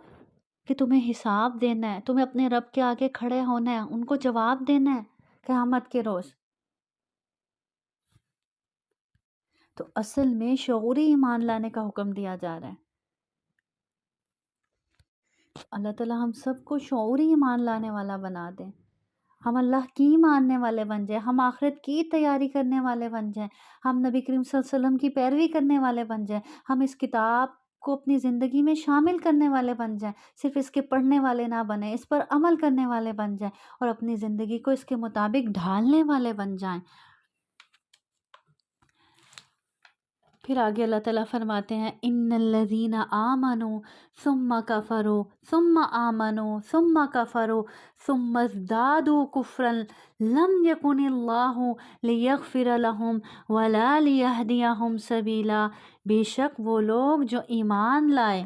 کہ تمہیں حساب دینا ہے، تمہیں اپنے رب کے آگے کھڑے ہونا ہے، ان کو جواب دینا ہے قیامت کے روز۔ تو اصل میں شعوری ایمان لانے کا حکم دیا جا رہا ہے۔ اللہ تعالیٰ ہم سب کو شعوری ایمان لانے والا بنا دے، ہم اللہ کی ماننے والے بن جائیں، ہم آخرت کی تیاری کرنے والے بن جائیں، ہم نبی کریم صلی اللہ علیہ وسلم کی پیروی کرنے والے بن جائیں، ہم اس کتاب کو اپنی زندگی میں شامل کرنے والے بن جائیں، صرف اس کے پڑھنے والے نہ بنیں، اس پر عمل کرنے والے بن جائیں اور اپنی زندگی کو اس کے مطابق ڈھالنے والے بن جائیں۔ پھر آگے اللہ تعالیٰ فرماتے ہیں ان الذین آمنوا ثم کفروا ثم آمنوا ثم کفروا ثم ازدادوا کفرا لم یکن اللہ لیغفر لهم ولا لیہدیہم سبیلا۔ بے شک وہ لوگ جو ایمان لائے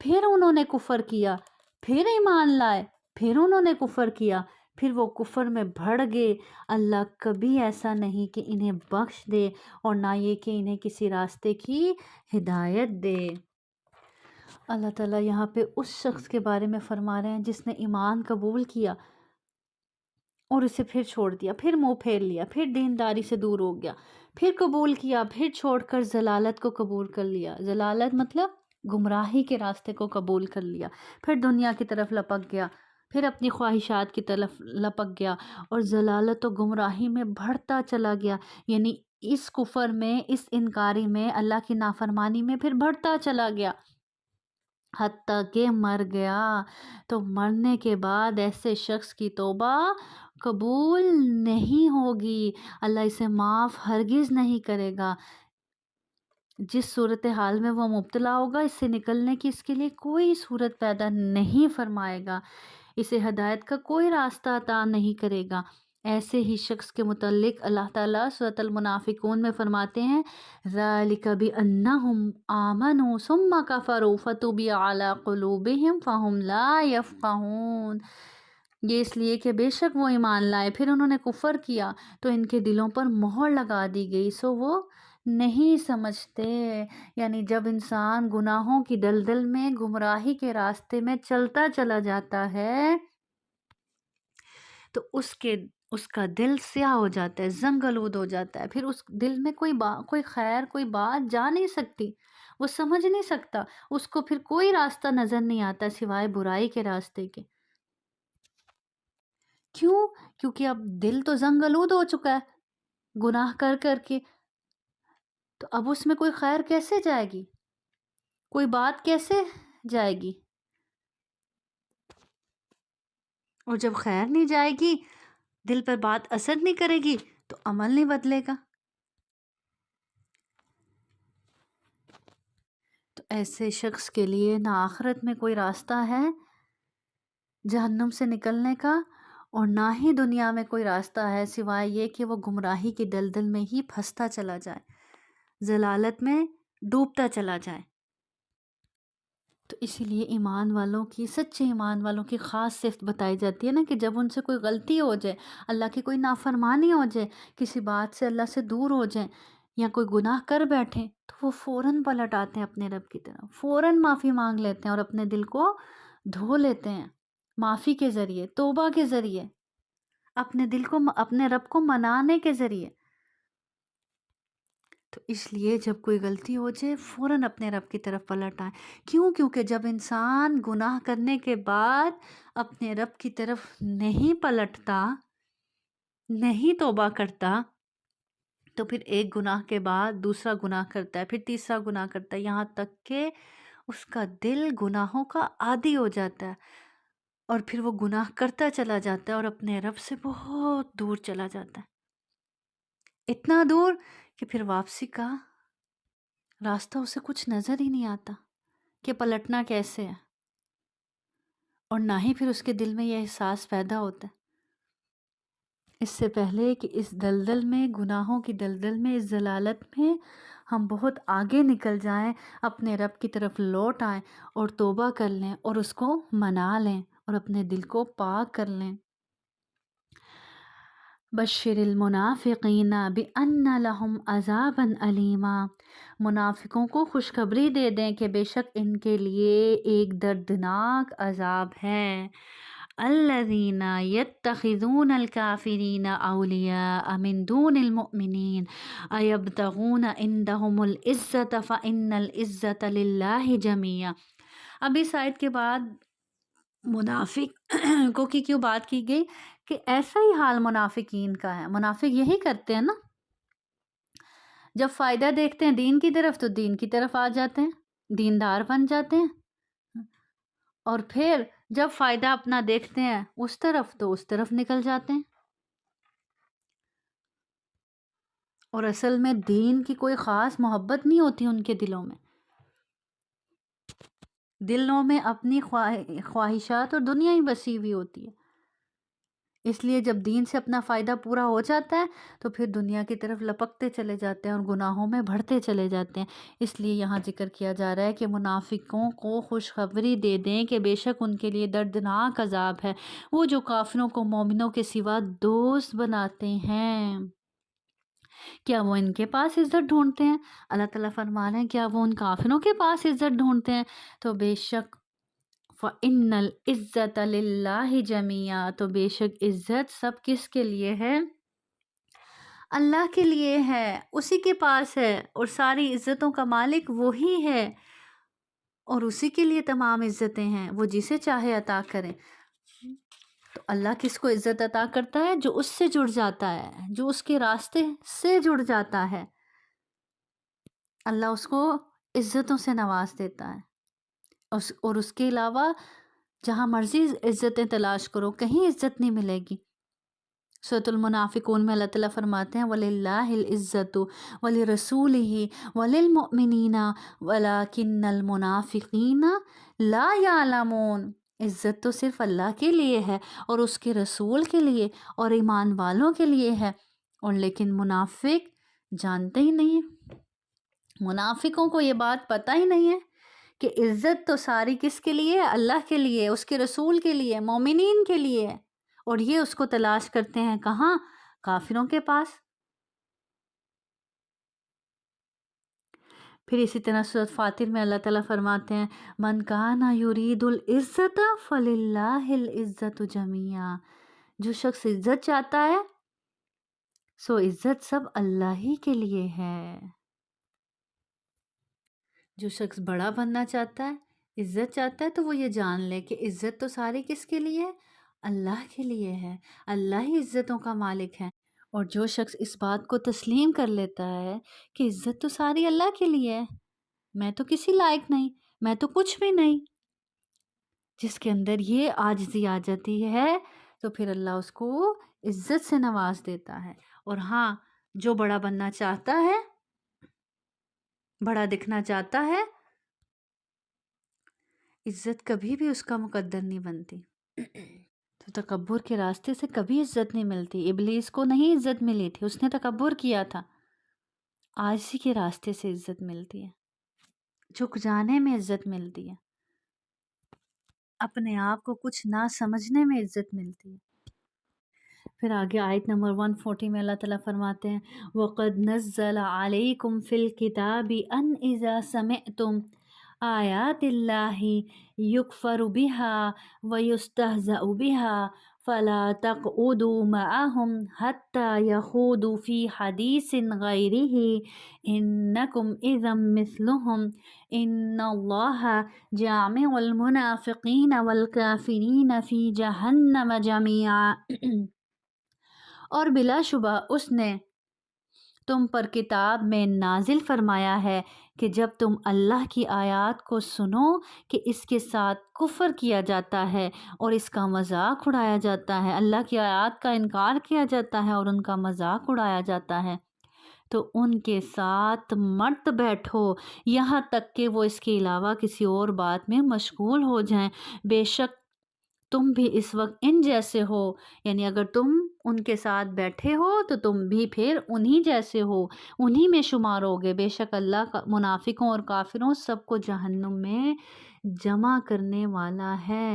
پھر انہوں نے کفر کیا، پھر ایمان لائے پھر انہوں نے کفر کیا، پھر وہ کفر میں بڑھ گئے، اللہ کبھی ایسا نہیں کہ انہیں بخش دے اور نہ یہ کہ انہیں کسی راستے کی ہدایت دے۔ اللہ تعالیٰ یہاں پہ اس شخص کے بارے میں فرما رہے ہیں جس نے ایمان قبول کیا اور اسے پھر چھوڑ دیا، پھر منہ پھیر لیا، پھر دینداری سے دور ہو گیا، پھر قبول کیا، پھر چھوڑ کر ضلالت کو قبول کر لیا۔ ضلالت مطلب گمراہی کے راستے کو قبول کر لیا، پھر دنیا کی طرف لپک گیا، پھر اپنی خواہشات کی طرف لپک گیا اور ضلالت و گمراہی میں بڑھتا چلا گیا، یعنی اس کفر میں، اس انکاری میں، اللہ کی نافرمانی میں پھر بڑھتا چلا گیا حتیٰ کہ مر گیا۔ تو مرنے کے بعد ایسے شخص کی توبہ قبول نہیں ہوگی، اللہ اسے معاف ہرگز نہیں کرے گا۔ جس صورتحال میں وہ مبتلا ہوگا اس سے نکلنے کی اس کے لیے کوئی صورت پیدا نہیں فرمائے گا، اسے ہدایت کا کوئی راستہ عطا نہیں کرے گا۔ ایسے ہی شخص کے متعلق اللہ تعالیٰ سورۃ المنافقون میں فرماتے ہیں ذَلِكَ بِأَنَّهُمْ آمَنُوا ثُمَّ كَفَرُوا فَطُبِعَ عَلَىٰ قُلُوبِهِمْ فَهُمْ لَا يَفْقَهُونَ۔ یہ اس لیے کہ بے شک وہ ایمان لائے پھر انہوں نے کفر کیا تو ان کے دلوں پر مہر لگا دی گئی، سو وہ نہیں سمجھتے۔ یعنی جب انسان گناہوں کی دلدل میں، گمراہی کے راستے میں چلتا چلا جاتا ہے تو اس کا دل سیاہ ہو جاتا ہے، زنگ آلود ہو جاتا ہے، پھر اس دل میں کوئی خیر، کوئی بات جا نہیں سکتی، وہ سمجھ نہیں سکتا، اس کو پھر کوئی راستہ نظر نہیں آتا سوائے برائی کے راستے کے۔ کیوں؟ کیونکہ اب دل تو زنگ آلود ہو چکا ہے گناہ کر کر کے، تو اب اس میں کوئی خیر کیسے جائے گی، کوئی بات کیسے جائے گی؟ اور جب خیر نہیں جائے گی، دل پر بات اثر نہیں کرے گی تو عمل نہیں بدلے گا۔ تو ایسے شخص کے لیے نہ آخرت میں کوئی راستہ ہے جہنم سے نکلنے کا اور نہ ہی دنیا میں کوئی راستہ ہے سوائے یہ کہ وہ گمراہی کی دلدل میں ہی پھنستا چلا جائے، ضلالت میں ڈوبتا چلا جائے۔ تو اسی لیے ایمان والوں کی، سچے ایمان والوں کی خاص صفت بتائی جاتی ہے نا کہ جب ان سے کوئی غلطی ہو جائے، اللہ کی کوئی نافرمانی ہو جائے، کسی بات سے اللہ سے دور ہو جائیں یا کوئی گناہ کر بیٹھیں تو وہ فوراً پلٹ آتے ہیں اپنے رب کی طرف، فوراً معافی مانگ لیتے ہیں اور اپنے دل کو دھو لیتے ہیں معافی کے ذریعے، توبہ کے ذریعے، اپنے دل کو، اپنے رب کو منانے کے ذریعے۔ تو اس لیے جب کوئی غلطی ہو جائے فوراً اپنے رب کی طرف پلٹ آئے۔ کیوں؟ کیونکہ جب انسان گناہ کرنے کے بعد اپنے رب کی طرف نہیں پلٹتا، نہیں توبہ کرتا، تو پھر ایک گناہ کے بعد دوسرا گناہ کرتا ہے، پھر تیسرا گناہ کرتا ہے، یہاں تک کہ اس کا دل گناہوں کا عادی ہو جاتا ہے اور پھر وہ گناہ کرتا چلا جاتا ہے اور اپنے رب سے بہت دور چلا جاتا ہے۔ اتنا دور کہ پھر واپسی کا راستہ اسے کچھ نظر ہی نہیں آتا کہ پلٹنا کیسے ہے، اور نہ ہی پھر اس کے دل میں یہ احساس پیدا ہوتا ہے اس سے پہلے کہ اس دلدل میں، گناہوں کی دلدل میں، اس ضلالت میں ہم بہت آگے نکل جائیں، اپنے رب کی طرف لوٹ آئیں اور توبہ کر لیں اور اس کو منا لیں اور اپنے دل کو پاک کر لیں۔ بشر المنافقین بأن لهم عذابا علیما، منافقوں کو خوشخبری دے دیں کہ بے شک ان کے لیے ایک دردناک عذاب ہے۔ الذین یتخذون الکافرین اولیاء من دون المؤمنین ایبتغون عندهم العزت فإن العزت للہ جمیعا۔ اب اس آیت کے بعد منافق کو کی کیوں بات کی گئی کہ ایسا ہی حال منافقین کا ہے۔ منافق یہی کرتے ہیں نا، جب فائدہ دیکھتے ہیں دین کی طرف تو دین کی طرف آ جاتے ہیں، دیندار بن جاتے ہیں، اور پھر جب فائدہ اپنا دیکھتے ہیں اس طرف تو اس طرف نکل جاتے ہیں، اور اصل میں دین کی کوئی خاص محبت نہیں ہوتی ان کے دلوں میں، دلوں میں اپنی خواہشات اور دنیا ہی بسی ہوئی ہوتی ہے۔ اس لیے جب دین سے اپنا فائدہ پورا ہو جاتا ہے تو پھر دنیا کی طرف لپکتے چلے جاتے ہیں اور گناہوں میں بڑھتے چلے جاتے ہیں۔ اس لیے یہاں ذکر کیا جا رہا ہے کہ منافقوں کو خوشخبری دے دیں کہ بے شک ان کے لیے دردناک عذاب ہے، وہ جو کافروں کو مومنوں کے سوا دوست بناتے ہیں۔ کیا وہ ان کے پاس عزت ڈھونڈتے ہیں؟ اللہ تعالیٰ فرما رہے ہیں کیا وہ ان کافروں کے پاس عزت ڈھونڈتے ہیں؟ تو بے شک فَإِنَّ الْعِزَّةَ لِلَّهِ جَمِيعًا، تو بے شک عزت سب کس کے لیے ہے؟ اللہ کے لیے ہے، اسی کے پاس ہے، اور ساری عزتوں کا مالک وہی ہے، اور اسی کے لیے تمام عزتیں ہیں، وہ جسے چاہے عطا کرے۔ تو اللہ کس کو عزت عطا کرتا ہے؟ جو اس سے جڑ جاتا ہے، جو اس کے راستے سے جڑ جاتا ہے، اللہ اس کو عزتوں سے نواز دیتا ہے۔ اور اس کے علاوہ جہاں مرضی عزتیں تلاش کرو، کہیں عزت نہیں ملے گی۔ سورۃ المنافقون میں اللہ تعالیٰ فرماتے ہیں وَلِلَّهِ الْعِزَّةُ وَلِرَسُولِهِ وَلِلْمُؤْمِنِينَ وَلَكِنَّ الْمُنَافِقِينَ لَا يَعْلَمُونَ، عزت تو صرف اللہ کے لیے ہے اور اس کے رسول کے لیے اور ایمان والوں کے لیے ہے، اور لیکن منافق جانتے ہی نہیں ہیں۔ منافقوں کو یہ بات پتہ ہی نہیں ہے کہ عزت تو ساری کس کے لیے ہے؟ اللہ کے لیے، اس کے رسول کے لیے، مومنین کے لیے، اور یہ اس کو تلاش کرتے ہیں کہاں؟ کافروں کے پاس۔ پھر اسی طرح سورۃ فاطر میں اللہ تعالیٰ فرماتے ہیں من کان یرید العزت فللہ العزت جمیعا، جو شخص عزت چاہتا ہے سو عزت سب اللہ ہی کے لیے ہے۔ جو شخص بڑا بننا چاہتا ہے، عزت چاہتا ہے، تو وہ یہ جان لے کہ عزت تو ساری کس کے لیے ہے؟ اللہ کے لیے ہے، اللہ ہی عزتوں کا مالک ہے۔ اور جو شخص اس بات کو تسلیم کر لیتا ہے کہ عزت تو ساری اللہ کے لیے ہے، میں تو کسی لائق نہیں، میں تو کچھ بھی نہیں، جس کے اندر یہ عاجزی آ جاتی ہے تو پھر اللہ اس کو عزت سے نواز دیتا ہے۔ اور ہاں، جو بڑا بننا چاہتا ہے، بڑا دکھنا چاہتا ہے، عزت کبھی بھی اس کا مقدر نہیں بنتی۔ تو تکبر کے راستے سے کبھی عزت نہیں ملتی۔ ابلیس کو نہیں عزت ملی تھی، اس نے تکبر کیا تھا۔ عاجزی کے راستے سے عزت ملتی ہے، جھک جانے میں عزت ملتی ہے، اپنے آپ کو کچھ نہ سمجھنے میں عزت ملتی ہے۔ پھر آگے آیت نمبر 140 میں اللہ تعالیٰ فرماتے ہیں وَقَدْ نَزَّلَ عَلَيْكُمْ فِي الْكِتَابِ أَنْ إِذَا سَمِعْتُمْ آيَاتِ اللَّهِ يُكْفَرُ بِهَا وَيُسْتَهْزَأُ بِهَا فَلَا تَقْعُدُوا مَعَهُمْ حَتَّى يَخُوضُوا فِي حَدِيثٍ غَيْرِهِ إِنَّكُمْ إِذًا مِثْلُهُمْ إِنَّ اللَّهَ جَامِعُ الْمُنَافِقِينَ وَالْكَافِرِينَ فِي جَهَنَّمَ جَمِيعًا۔ اور بلا شبہ اس نے تم پر کتاب میں نازل فرمایا ہے کہ جب تم اللہ کی آیات کو سنو کہ اس کے ساتھ کفر کیا جاتا ہے اور اس کا مذاق اڑایا جاتا ہے، اللہ کی آیات کا انکار کیا جاتا ہے اور ان کا مذاق اڑایا جاتا ہے، تو ان کے ساتھ مت بیٹھو یہاں تک کہ وہ اس کے علاوہ کسی اور بات میں مشغول ہو جائیں، بے شک تم بھی اس وقت ان جیسے ہو، یعنی اگر تم ان کے ساتھ بیٹھے ہو تو تم بھی پھر انہی جیسے ہو، انہی میں شمار ہوگے، بے شک اللہ منافقوں اور کافروں سب کو جہنم میں جمع کرنے والا ہے۔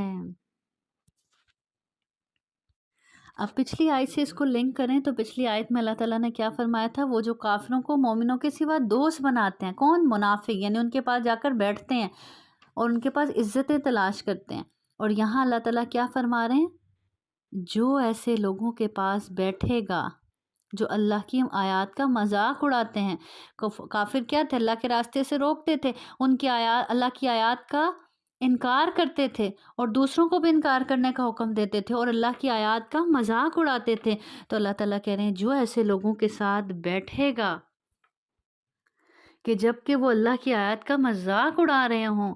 اب پچھلی آیت سے اس کو لنک کریں تو پچھلی آیت میں اللہ تعالیٰ نے کیا فرمایا تھا؟ وہ جو کافروں کو مومنوں کے سوا دوست بناتے ہیں، کون؟ منافق، یعنی ان کے پاس جا کر بیٹھتے ہیں اور ان کے پاس عزتیں تلاش کرتے ہیں۔ اور یہاں اللہ تعالیٰ کیا فرما رہے ہیں؟ جو ایسے لوگوں کے پاس بیٹھے گا جو اللہ کی آیات کا مذاق اڑاتے ہیں، کافر کیا تھے؟ اللہ کے راستے سے روکتے تھے، ان کی آیات، اللہ کی آیات کا انکار کرتے تھے اور دوسروں کو بھی انکار کرنے کا حکم دیتے تھے اور اللہ کی آیات کا مذاق اڑاتے تھے۔ تو اللہ تعالیٰ کہہ رہے ہیں جو ایسے لوگوں کے ساتھ بیٹھے گا کہ جب کہ وہ اللہ کی آیات کا مذاق اڑا رہے ہوں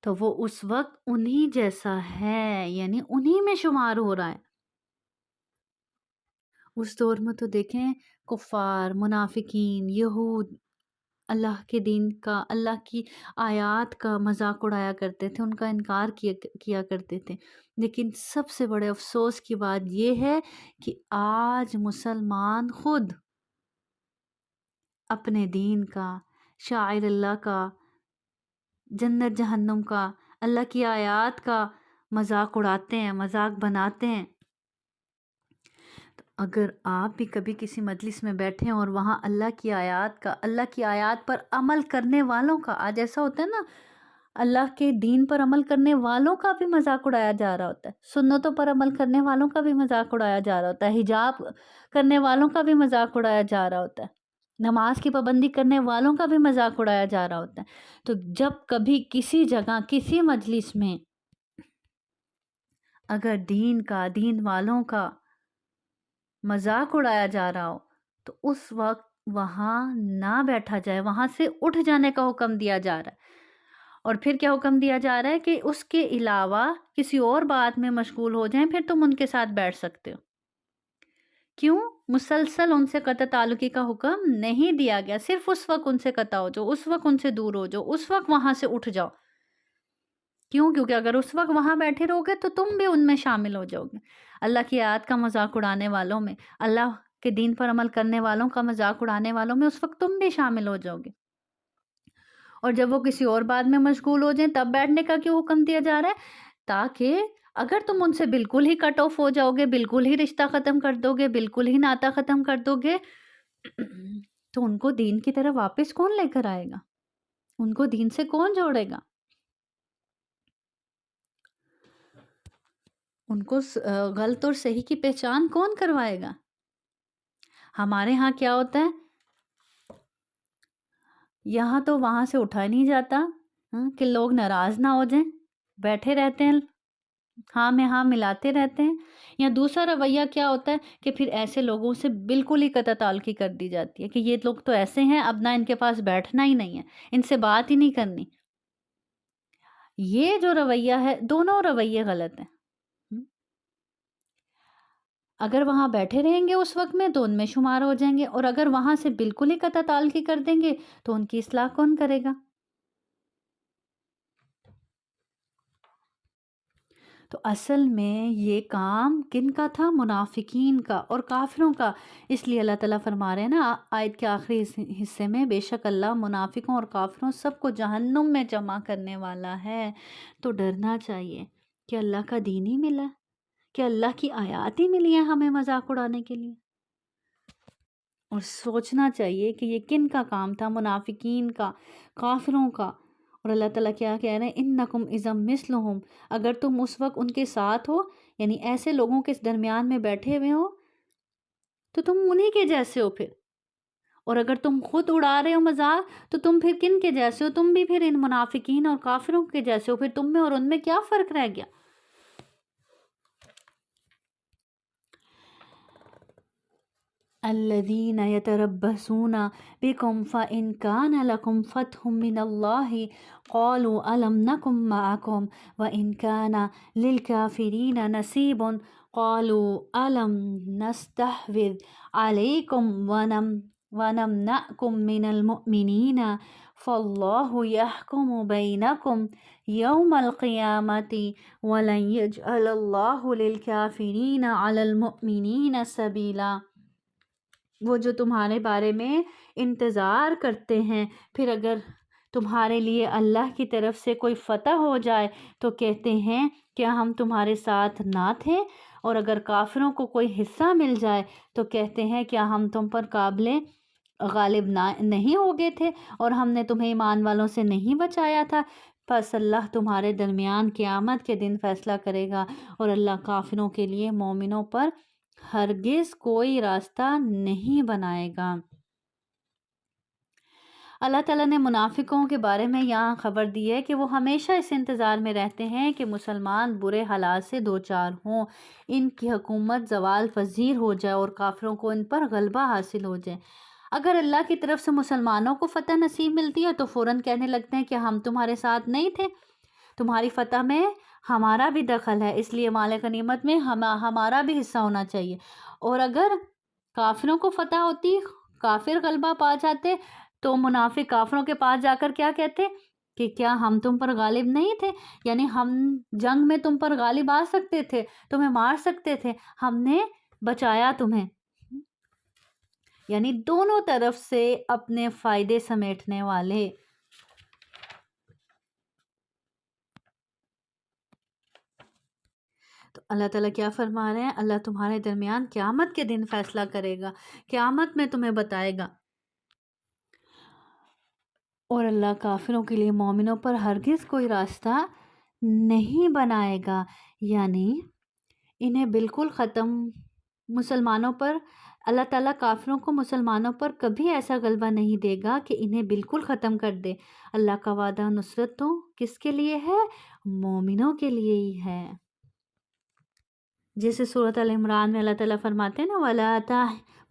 تو وہ اس وقت انہی جیسا ہے، یعنی انہی میں شمار ہو رہا ہے۔ اس دور میں تو دیکھیں کفار، منافقین، یہود اللہ کے دین کا، اللہ کی آیات کا مذاق اڑایا کرتے تھے، ان کا انکار کیا کرتے تھے۔ لیکن سب سے بڑے افسوس کی بات یہ ہے کہ آج مسلمان خود اپنے دین کا، شاعر اللہ کا، جنت جہنم کا، اللہ کی آیات کا مذاق اڑاتے ہیں، مذاق بناتے ہیں۔ تو اگر آپ بھی کبھی کسی مجلس میں بیٹھے ہیں اور وہاں اللہ کی آیات کا، اللہ کی آیات پر عمل کرنے والوں کا، آج ایسا ہوتا ہے نا، اللہ کے دین پر عمل کرنے والوں کا بھی مذاق اڑایا جا رہا ہوتا ہے، سنتوں پر عمل کرنے والوں کا بھی مذاق اڑایا جا رہا ہوتا ہے، حجاب کرنے والوں کا بھی مذاق اڑایا جا رہا ہوتا ہے، نماز کی پابندی کرنے والوں کا بھی مذاق اڑایا جا رہا ہوتا ہے۔ تو جب کبھی کسی جگہ، کسی مجلس میں اگر دین کا، دین والوں کا مذاق اڑایا جا رہا ہو تو اس وقت وہاں نہ بیٹھا جائے، وہاں سے اٹھ جانے کا حکم دیا جا رہا ہے۔ اور پھر کیا حکم دیا جا رہا ہے کہ اس کے علاوہ کسی اور بات میں مشغول ہو جائیں، پھر تم ان کے ساتھ بیٹھ سکتے ہو۔ کیوں؟ مسلسل ان سے قطع تعلقی کا حکم نہیں دیا گیا، صرف اس وقت ان سے قطع ہو جاؤ، اس وقت ان سے دور ہو جاؤ، اس وقت وہاں سے اٹھ جاؤ۔ کیوں؟ کیونکہ اگر اس وقت وہاں بیٹھے رہو گے تو تم بھی ان میں شامل ہو جاؤ گے، اللہ کی آیات کا مذاق اڑانے والوں میں، اللہ کے دین پر عمل کرنے والوں کا مذاق اڑانے والوں میں اس وقت تم بھی شامل ہو جاؤ گے۔ اور جب وہ کسی اور بات میں مشغول ہو جائیں تب بیٹھنے کا کیوں حکم دیا جا رہا ہے؟ تاکہ اگر تم ان سے بالکل ہی کٹ آف ہو جاؤ گے، بالکل ہی رشتہ ختم کر دو گے، بالکل ہی ناطہ ختم کر دو گے تو ان کو دین کی طرف واپس کون لے کر آئے گا؟ ان کو دین سے کون جوڑے گا؟ ان کو غلط اور صحیح کی پہچان کون کروائے گا؟ ہمارے ہاں کیا ہوتا ہے، یہاں تو وہاں سے اٹھا نہیں جاتا کہ لوگ ناراض نہ ہو جائیں، بیٹھے رہتے ہیں، ہاں میں ہاں ملاتے رہتے ہیں۔ یا دوسرا رویہ کیا ہوتا ہے کہ پھر ایسے لوگوں سے بالکل ہی قطع تعلقی کر دی جاتی ہے کہ یہ لوگ تو ایسے ہیں، اب نہ ان کے پاس بیٹھنا ہی نہیں ہے، ان سے بات ہی نہیں کرنی۔ یہ جو رویہ ہے، دونوں رویے غلط ہیں۔ اگر وہاں بیٹھے رہیں گے اس وقت میں تو ان میں شمار ہو جائیں گے، اور اگر وہاں سے بالکل ہی قطع تعلقی کر دیں گے تو ان کی اصلاح کون کرے گا؟ تو اصل میں یہ کام کن کا تھا؟ منافقین کا اور کافروں کا۔ اس لیے اللہ تعالیٰ فرما رہے ہیں نا آیت کے آخری حصے میں، بے شک اللہ منافقوں اور کافروں سب کو جہنم میں جمع کرنے والا ہے۔ تو ڈرنا چاہیے کہ اللہ کا دین ہی ملا، کہ اللہ کی آیات ہی ملی ہیں ہمیں مذاق اڑانے کے لیے، اور سوچنا چاہیے کہ یہ کن کا کام تھا؟ منافقین کا، کافروں کا۔ اور اللہ تعالیٰ کیا کہہ رہے ہیں؟ انکم اذا مثلہم، اگر تم اس وقت ان کے ساتھ ہو، یعنی ایسے لوگوں کے درمیان میں بیٹھے ہوئے ہو تو تم انہی کے جیسے ہو پھر، اور اگر تم خود اڑا رہے ہو مذاق تو تم پھر کن کے جیسے ہو؟ تم بھی پھر ان منافقین اور کافروں کے جیسے ہو، پھر تم میں اور ان میں کیا فرق رہ گیا؟ الذين يتربصون بكم فإن كان لكم فتح من الله قالوا ألم نكن معكم وإن كان للكافرين نصيب قالوا ألم نستحوذ عليكم وَنَمْنَعْكُمْ مِنَ الْمُؤْمِنِينَ فَاللَّهُ يَحْكُمُ بَيْنَكُمْ يَوْمَ الْقِيَامَةِ وَلَنْ يَجْعَلَ اللَّهُ لِلْكَافِرِينَ عَلَى الْمُؤْمِنِينَ سَبِيلًا۔ وہ جو تمہارے بارے میں انتظار کرتے ہیں، پھر اگر تمہارے لیے اللہ کی طرف سے کوئی فتح ہو جائے تو کہتے ہیں کیا ہم تمہارے ساتھ نہ تھے، اور اگر کافروں کو کوئی حصہ مل جائے تو کہتے ہیں کیا ہم تم پر قابل غالب نہیں ہو گئے تھے اور ہم نے تمہیں ایمان والوں سے نہیں بچایا تھا۔ پس اللہ تمہارے درمیان قیامت کے دن فیصلہ کرے گا، اور اللہ کافروں کے لیے مومنوں پر ہرگز کوئی راستہ نہیں بنائے گا۔ اللہ تعالیٰ نے منافقوں کے بارے میں یہاں خبر دی ہے کہ وہ ہمیشہ اس انتظار میں رہتے ہیں کہ مسلمان برے حالات سے دوچار ہوں، ان کی حکومت زوال پذیر ہو جائے اور کافروں کو ان پر غلبہ حاصل ہو جائے۔ اگر اللہ کی طرف سے مسلمانوں کو فتح نصیب ملتی ہے تو فوراً کہنے لگتے ہیں کہ ہم تمہارے ساتھ نہیں تھے، تمہاری فتح میں ہمارا بھی دخل ہے، اس لیے مال غنیمت میں ہمارا بھی حصہ ہونا چاہیے۔ اور اگر کافروں کو فتح ہوتی، کافر غلبہ پا جاتے، تو منافق کافروں کے پاس جا کر کیا کہتے کہ کیا ہم تم پر غالب نہیں تھے، یعنی ہم جنگ میں تم پر غالب آ سکتے تھے، تمہیں مار سکتے تھے، ہم نے بچایا تمہیں۔ یعنی دونوں طرف سے اپنے فائدے سمیٹنے والے۔ تو اللہ تعالیٰ کیا فرما رہے ہیں؟ اللہ تمہارے درمیان قیامت کے دن فیصلہ کرے گا، قیامت میں تمہیں بتائے گا، اور اللہ کافروں کے لیے مومنوں پر ہرگز کوئی راستہ نہیں بنائے گا، یعنی انہیں بالکل ختم، مسلمانوں پر اللہ تعالیٰ کافروں کو مسلمانوں پر کبھی ایسا غلبہ نہیں دے گا کہ انہیں بالکل ختم کر دے۔ اللہ کا وعدہ نصرت تو کس کے لیے ہے؟ مومنوں کے لیے ہی ہے۔ جیسے سورۃ ال عمران میں اللہ تعالیٰ فرماتے ہیں نا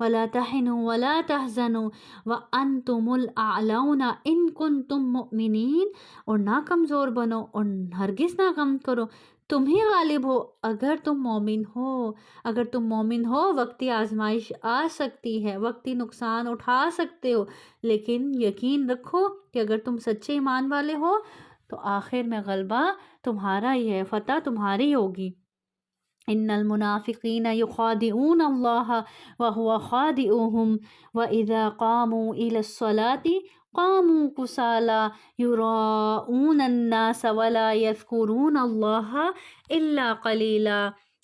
وَلَا تَحِنُوا وَلَا تَحْزَنُوا وَأَنْتُمُ الْأَعْلَوْنَ إِن كُنتُم مُؤْمِنِينَ، اور نہ کمزور بنو اور ہرگز نہ غم کرو، تم ہی غالب ہو اگر تم مومن ہو۔ اگر تم مومن ہو، وقتی آزمائش آ سکتی ہے، وقتی نقصان اٹھا سکتے ہو، لیکن یقین رکھو کہ اگر تم سچے ایمان والے ہو تو آخر میں غلبہ تمہارا ہی ہے، فتح تمہاری ہوگی۔ ان المنافقین یخادعون اللہ وهو خادعهم واذا قاموا الى الصلاة قاموا كسالى يراؤون الناس ولا يذكرون اللہ الا قلیلا۔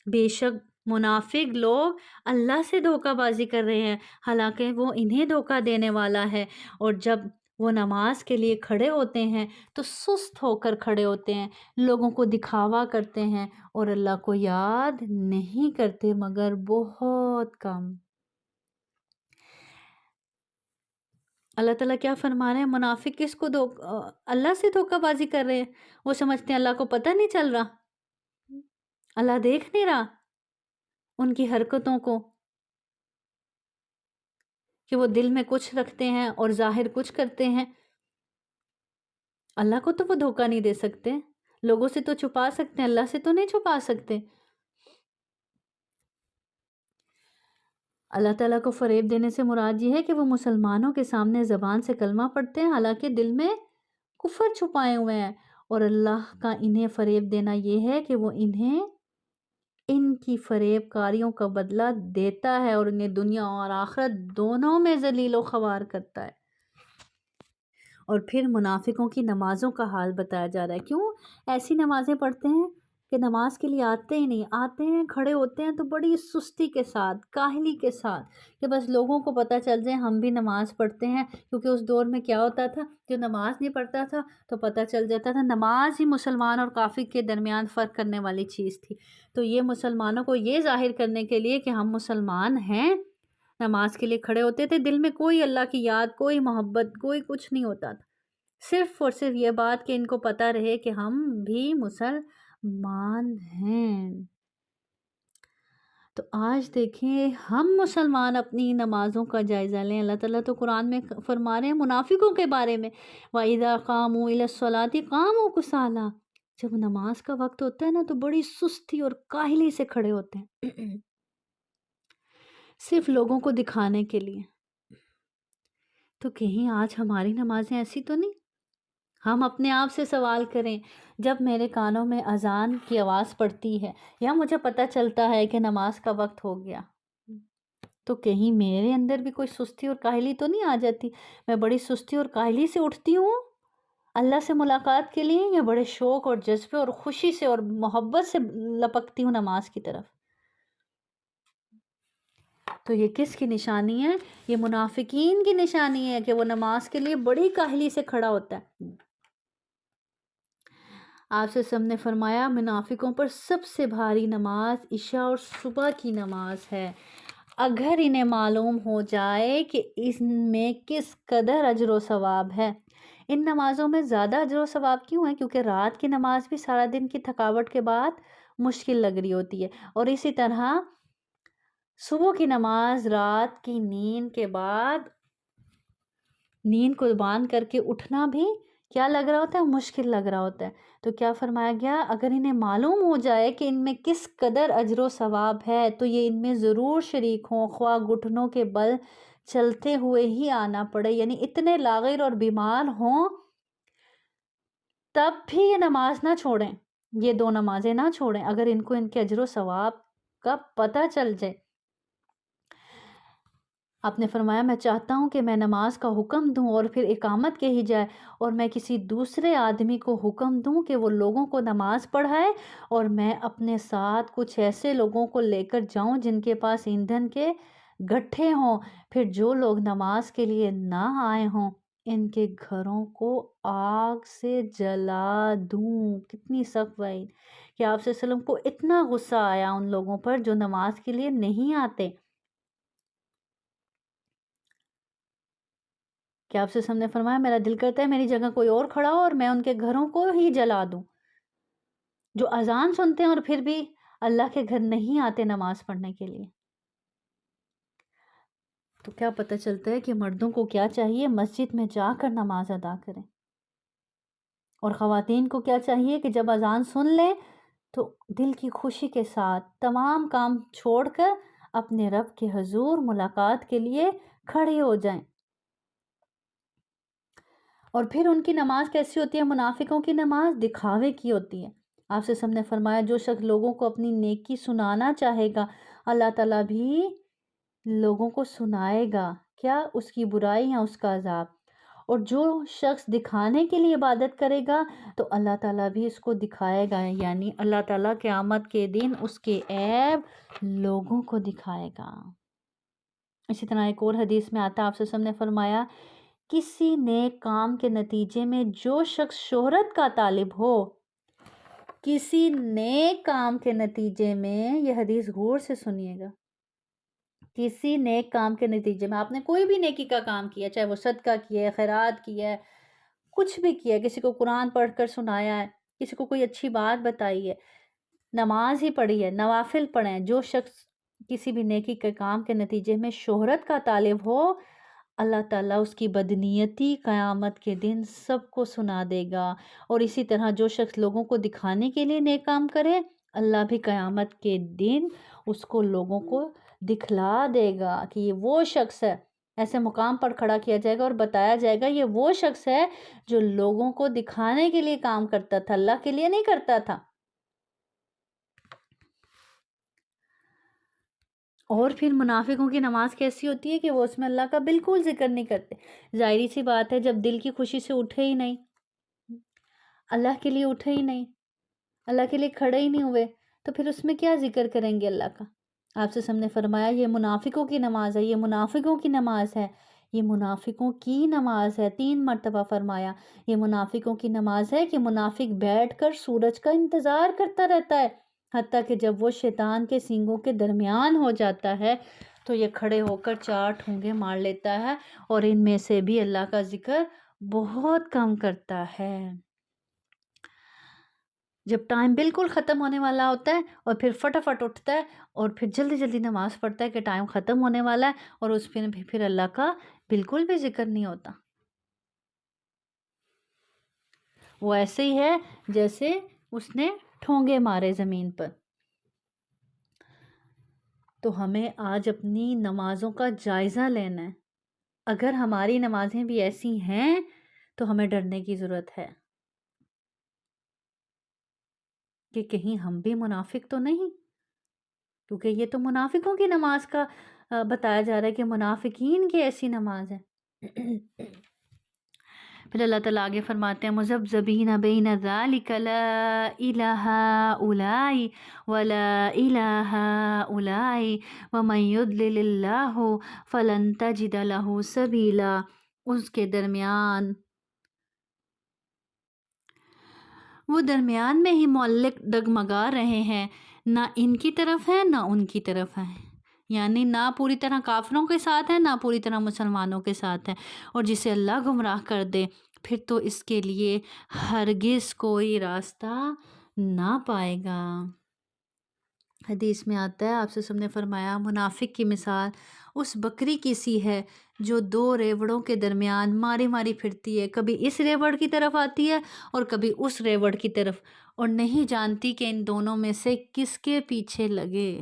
بے شک منافق لوگ اللہ سے دھوکہ بازی کر رہے ہیں، حالانکہ وہ انہیں دھوکہ دینے والا ہے، اور جب وہ نماز کے لیے کھڑے ہوتے ہیں تو سست ہو کر کھڑے ہوتے ہیں، لوگوں کو دکھاوا کرتے ہیں اور اللہ کو یاد نہیں کرتے مگر بہت کم۔ اللہ تعالیٰ کیا فرما رہے ہیں؟ منافق کس کو اللہ سے دھوکہ بازی کر رہے ہیں، وہ سمجھتے ہیں اللہ کو پتہ نہیں چل رہا، اللہ دیکھ نہیں رہا ان کی حرکتوں کو، کہ وہ دل میں کچھ رکھتے ہیں اور ظاہر کچھ کرتے ہیں۔ اللہ کو تو وہ دھوکہ نہیں دے سکتے، لوگوں سے تو چھپا سکتے ہیں، اللہ سے تو نہیں چھپا سکتے۔ اللہ تعالیٰ کو فریب دینے سے مراد یہ ہے کہ وہ مسلمانوں کے سامنے زبان سے کلمہ پڑھتے ہیں حالانکہ دل میں کفر چھپائے ہوئے ہیں، اور اللہ کا انہیں فریب دینا یہ ہے کہ وہ انہیں ان کی فریب کاریوں کا بدلہ دیتا ہے اور انہیں دنیا اور آخرت دونوں میں ذلیل و خوار کرتا ہے۔ اور پھر منافقوں کی نمازوں کا حال بتایا جا رہا ہے۔ کیوں ایسی نمازیں پڑھتے ہیں کہ نماز کے لیے آتے ہی نہیں، آتے ہیں کھڑے ہوتے ہیں تو بڑی سستی کے ساتھ، کاہلی کے ساتھ، کہ بس لوگوں کو پتہ چل جائے ہم بھی نماز پڑھتے ہیں، کیونکہ اس دور میں کیا ہوتا تھا، جو نماز نہیں پڑھتا تھا تو پتہ چل جاتا تھا، نماز ہی مسلمان اور کافر کے درمیان فرق کرنے والی چیز تھی۔ تو یہ مسلمانوں کو یہ ظاہر کرنے کے لیے کہ ہم مسلمان ہیں، نماز کے لیے کھڑے ہوتے تھے، دل میں کوئی اللہ کی یاد، کوئی محبت، کوئی کچھ نہیں ہوتا تھا، صرف اور صرف یہ بات کہ ان کو پتہ رہے کہ ہم بھی مسلمان ہیں۔ تو آج دیکھیں ہم مسلمان اپنی نمازوں کا جائزہ لیں۔ اللہ تعالیٰ تو قرآن میں فرما رہے ہیں منافقوں کے بارے میں وَإِذَا قَامُوا إِلَى الصَّلَاةِ قَامُوا كُسَالَىٰ، جب نماز کا وقت ہوتا ہے نا تو بڑی سستی اور کاہلی سے کھڑے ہوتے ہیں، صرف لوگوں کو دکھانے کے لیے۔ تو کہیں آج ہماری نمازیں ایسی تو نہیں؟ ہم اپنے آپ سے سوال کریں، جب میرے کانوں میں اذان کی آواز پڑتی ہے یا مجھے پتہ چلتا ہے کہ نماز کا وقت ہو گیا، تو کہیں میرے اندر بھی کوئی سستی اور کاہلی تو نہیں آ جاتی؟ میں بڑی سستی اور کاہلی سے اٹھتی ہوں اللہ سے ملاقات کے لیے، یا بڑے شوق اور جذبے اور خوشی سے اور محبت سے لپکتی ہوں نماز کی طرف؟ تو یہ کس کی نشانی ہے؟ یہ منافقین کی نشانی ہے کہ وہ نماز کے لیے بڑی کاہلی سے کھڑا ہوتا ہے۔ آپ سے سب نے فرمایا منافقوں پر سب سے بھاری نماز عشاء اور صبح کی نماز ہے۔ اگر انہیں معلوم ہو جائے کہ اس میں کس قدر اجر و ثواب ہے۔ ان نمازوں میں زیادہ اجر و ثواب کیوں ہے؟ کیونکہ رات کی نماز بھی سارا دن کی تھکاوٹ کے بعد مشکل لگ رہی ہوتی ہے، اور اسی طرح صبح کی نماز رات کی نیند کے بعد نیند کو باندھ کر کے اٹھنا بھی کیا لگ رہا ہوتا ہے؟ مشکل لگ رہا ہوتا ہے۔ تو کیا فرمایا گیا؟ اگر انہیں معلوم ہو جائے کہ ان میں کس قدر اجر و ثواب ہے تو یہ ان میں ضرور شریک ہوں، خواہ گھٹنوں کے بل چلتے ہوئے ہی آنا پڑے، یعنی اتنے لاغر اور بیمار ہوں تب بھی یہ نماز نہ چھوڑیں، یہ 2 نمازیں نہ چھوڑیں اگر ان کو ان کے اجر و ثواب کا پتہ چل جائے۔ آپ نے فرمایا میں چاہتا ہوں کہ میں نماز کا حکم دوں اور پھر اقامت کہی جائے، اور میں کسی دوسرے آدمی کو حکم دوں کہ وہ لوگوں کو نماز پڑھائے، اور میں اپنے ساتھ کچھ ایسے لوگوں کو لے کر جاؤں جن کے پاس ایندھن کے گٹھے ہوں، پھر جو لوگ نماز کے لیے نہ آئے ہوں ان کے گھروں کو آگ سے جلا دوں۔ کتنی سخت وعید کہ آپ صلی اللہ علیہ وسلم کو اتنا غصہ آیا ان لوگوں پر جو نماز کے لیے نہیں آتے کہ آپ سے ہم نے فرمایا میرا دل کرتا ہے میری جگہ کوئی اور کھڑا ہو اور میں ان کے گھروں کو ہی جلا دوں، جو اذان سنتے ہیں اور پھر بھی اللہ کے گھر نہیں آتے نماز پڑھنے کے لیے۔ تو کیا پتہ چلتا ہے کہ مردوں کو کیا چاہیے؟ مسجد میں جا کر نماز ادا کریں، اور خواتین کو کیا چاہیے کہ جب اذان سن لیں تو دل کی خوشی کے ساتھ تمام کام چھوڑ کر اپنے رب کے حضور ملاقات کے لیے کھڑے ہو جائیں۔ اور پھر ان کی نماز کیسی ہوتی ہے؟ منافقوں کی نماز دکھاوے کی ہوتی ہے۔ آپ سے سب نے فرمایا جو شخص لوگوں کو اپنی نیکی سنانا چاہے گا اللہ تعالیٰ بھی لوگوں کو سنائے گا، کیا؟ اس کی برائی یا اس کا عذاب۔ اور جو شخص دکھانے کے لیے عبادت کرے گا تو اللہ تعالیٰ بھی اس کو دکھائے گا، یعنی اللہ تعالیٰ قیامت کے دن اس کے عیب لوگوں کو دکھائے گا۔ اسی طرح ایک اور حدیث میں آتا آپ سے سب نے فرمایا کسی نیک کام کے نتیجے میں جو شخص شہرت کا طالب ہو، کسی نیک کام کے نتیجے میں، یہ حدیث غور سے سنیے گا، کسی نیک کام کے نتیجے میں آپ نے کوئی بھی نیکی کا کام کیا، چاہے وہ صدقہ کیا ہے، خیرات کیا ہے، کچھ بھی کیا ہے، کسی کو قرآن پڑھ کر سنایا ہے، کسی کو کوئی اچھی بات بتائی ہے، نماز ہی پڑھی ہے، نوافل پڑھے ہیں، جو شخص کسی بھی نیکی کے کام کے نتیجے میں شہرت کا طالب ہو اللہ تعالیٰ اس کی بدنیتی قیامت کے دن سب کو سنا دے گا۔ اور اسی طرح جو شخص لوگوں کو دکھانے کے لیے نیک کام کرے اللہ بھی قیامت کے دن اس کو لوگوں کو دکھلا دے گا کہ یہ وہ شخص ہے، ایسے مقام پر کھڑا کیا جائے گا اور بتایا جائے گا یہ وہ شخص ہے جو لوگوں کو دکھانے کے لیے کام کرتا تھا، اللہ کے لیے نہیں کرتا تھا۔ اور پھر منافقوں کی نماز کیسی ہوتی ہے کہ وہ اس میں اللہ کا بالکل ذکر نہیں کرتے۔ ظاہری سی بات ہے جب دل کی خوشی سے اٹھے ہی نہیں، اللہ کے لیے اٹھے ہی نہیں، اللہ کے لیے کھڑے ہی نہیں ہوئے تو پھر اس میں کیا ذکر کریں گے اللہ کا؟ آپ سے ہم نے فرمایا یہ منافقوں کی نماز ہے، یہ منافقوں کی نماز ہے، یہ منافقوں کی نماز ہے۔ 3 مرتبہ فرمایا یہ منافقوں کی نماز ہے کہ منافق بیٹھ کر سورج کا انتظار کرتا رہتا ہے، حتیٰ کہ جب وہ شیطان کے سینگوں کے درمیان ہو جاتا ہے تو یہ کھڑے ہو کر 4 ٹھونگے مار لیتا ہے اور ان میں سے بھی اللہ کا ذکر بہت کم کرتا ہے۔ جب ٹائم بالکل ختم ہونے والا ہوتا ہے اور پھر فٹافٹ اٹھتا ہے اور پھر جلدی جلدی نماز پڑھتا ہے کہ ٹائم ختم ہونے والا ہے، اور اس پھر اللہ کا بالکل بھی ذکر نہیں ہوتا۔ وہ ایسے ہی ہے جیسے اس نے ٹھونگے مارے زمین پر۔ تو ہمیں آج اپنی نمازوں کا جائزہ لینا ہے اگر ہماری نمازیں بھی ایسی ہیں تو ہمیں ڈرنے کی ضرورت ہے کہ کہیں ہم بھی منافق تو نہیں، کیونکہ یہ تو منافقوں کی نماز کا بتایا جا رہا ہے کہ منافقین کی ایسی نماز ہے۔ پھر اللہ تعالیٰ آگے فرماتے ہیں مذبذبین بین ذالک لا الہ اولائی ولا الہ اولائی ومن یضلل اللہ فلن تجد لہ سبیلا، اس کے درمیان وہ درمیان میں ہی معلق ڈگمگا رہے ہیں، نہ ان کی طرف ہے نہ ان کی طرف ہے، یعنی نہ پوری طرح کافروں کے ساتھ ہے نہ پوری طرح مسلمانوں کے ساتھ ہے، اور جسے اللہ گمراہ کر دے پھر تو اس کے لیے ہرگز کوئی راستہ نہ پائے گا۔ حدیث میں آتا ہے آپ سے سب نے فرمایا منافق کی مثال اس بکری کی سی ہے جو دو ریوڑوں کے درمیان ماری ماری پھرتی ہے، کبھی اس ریوڑ کی طرف آتی ہے اور کبھی اس ریوڑ کی طرف، اور نہیں جانتی کہ ان دونوں میں سے کس کے پیچھے لگے۔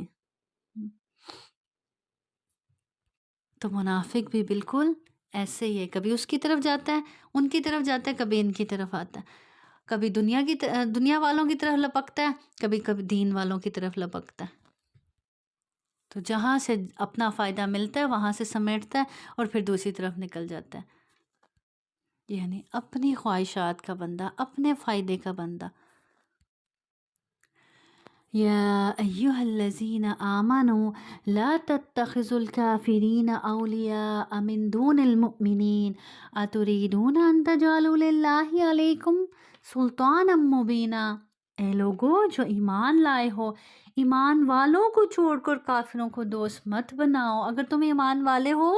تو منافق بھی بالکل ایسے ہی ہے، کبھی اس کی طرف جاتا ہے، ان کی طرف جاتا ہے، کبھی ان کی طرف آتا ہے، کبھی دنیا والوں کی طرف لپکتا ہے، کبھی کبھی دین والوں کی طرف لپکتا ہے۔ تو جہاں سے اپنا فائدہ ملتا ہے وہاں سے سمیٹتا ہے اور پھر دوسری طرف نکل جاتا ہے، یعنی اپنی خواہشات کا بندہ، اپنے فائدے کا بندہ۔ یا ایہا الذین آمنوا لا تتخذوا الکافرین اولیاء من دون المؤمنین اتریدون ان تجعلوا للہ علیکم سلطانا مبینا، اے لوگو جو ایمان لائے ہو، ایمان والوں کو چھوڑ کر کافروں کو دوست مت بناؤ۔ اگر تم ایمان والے ہو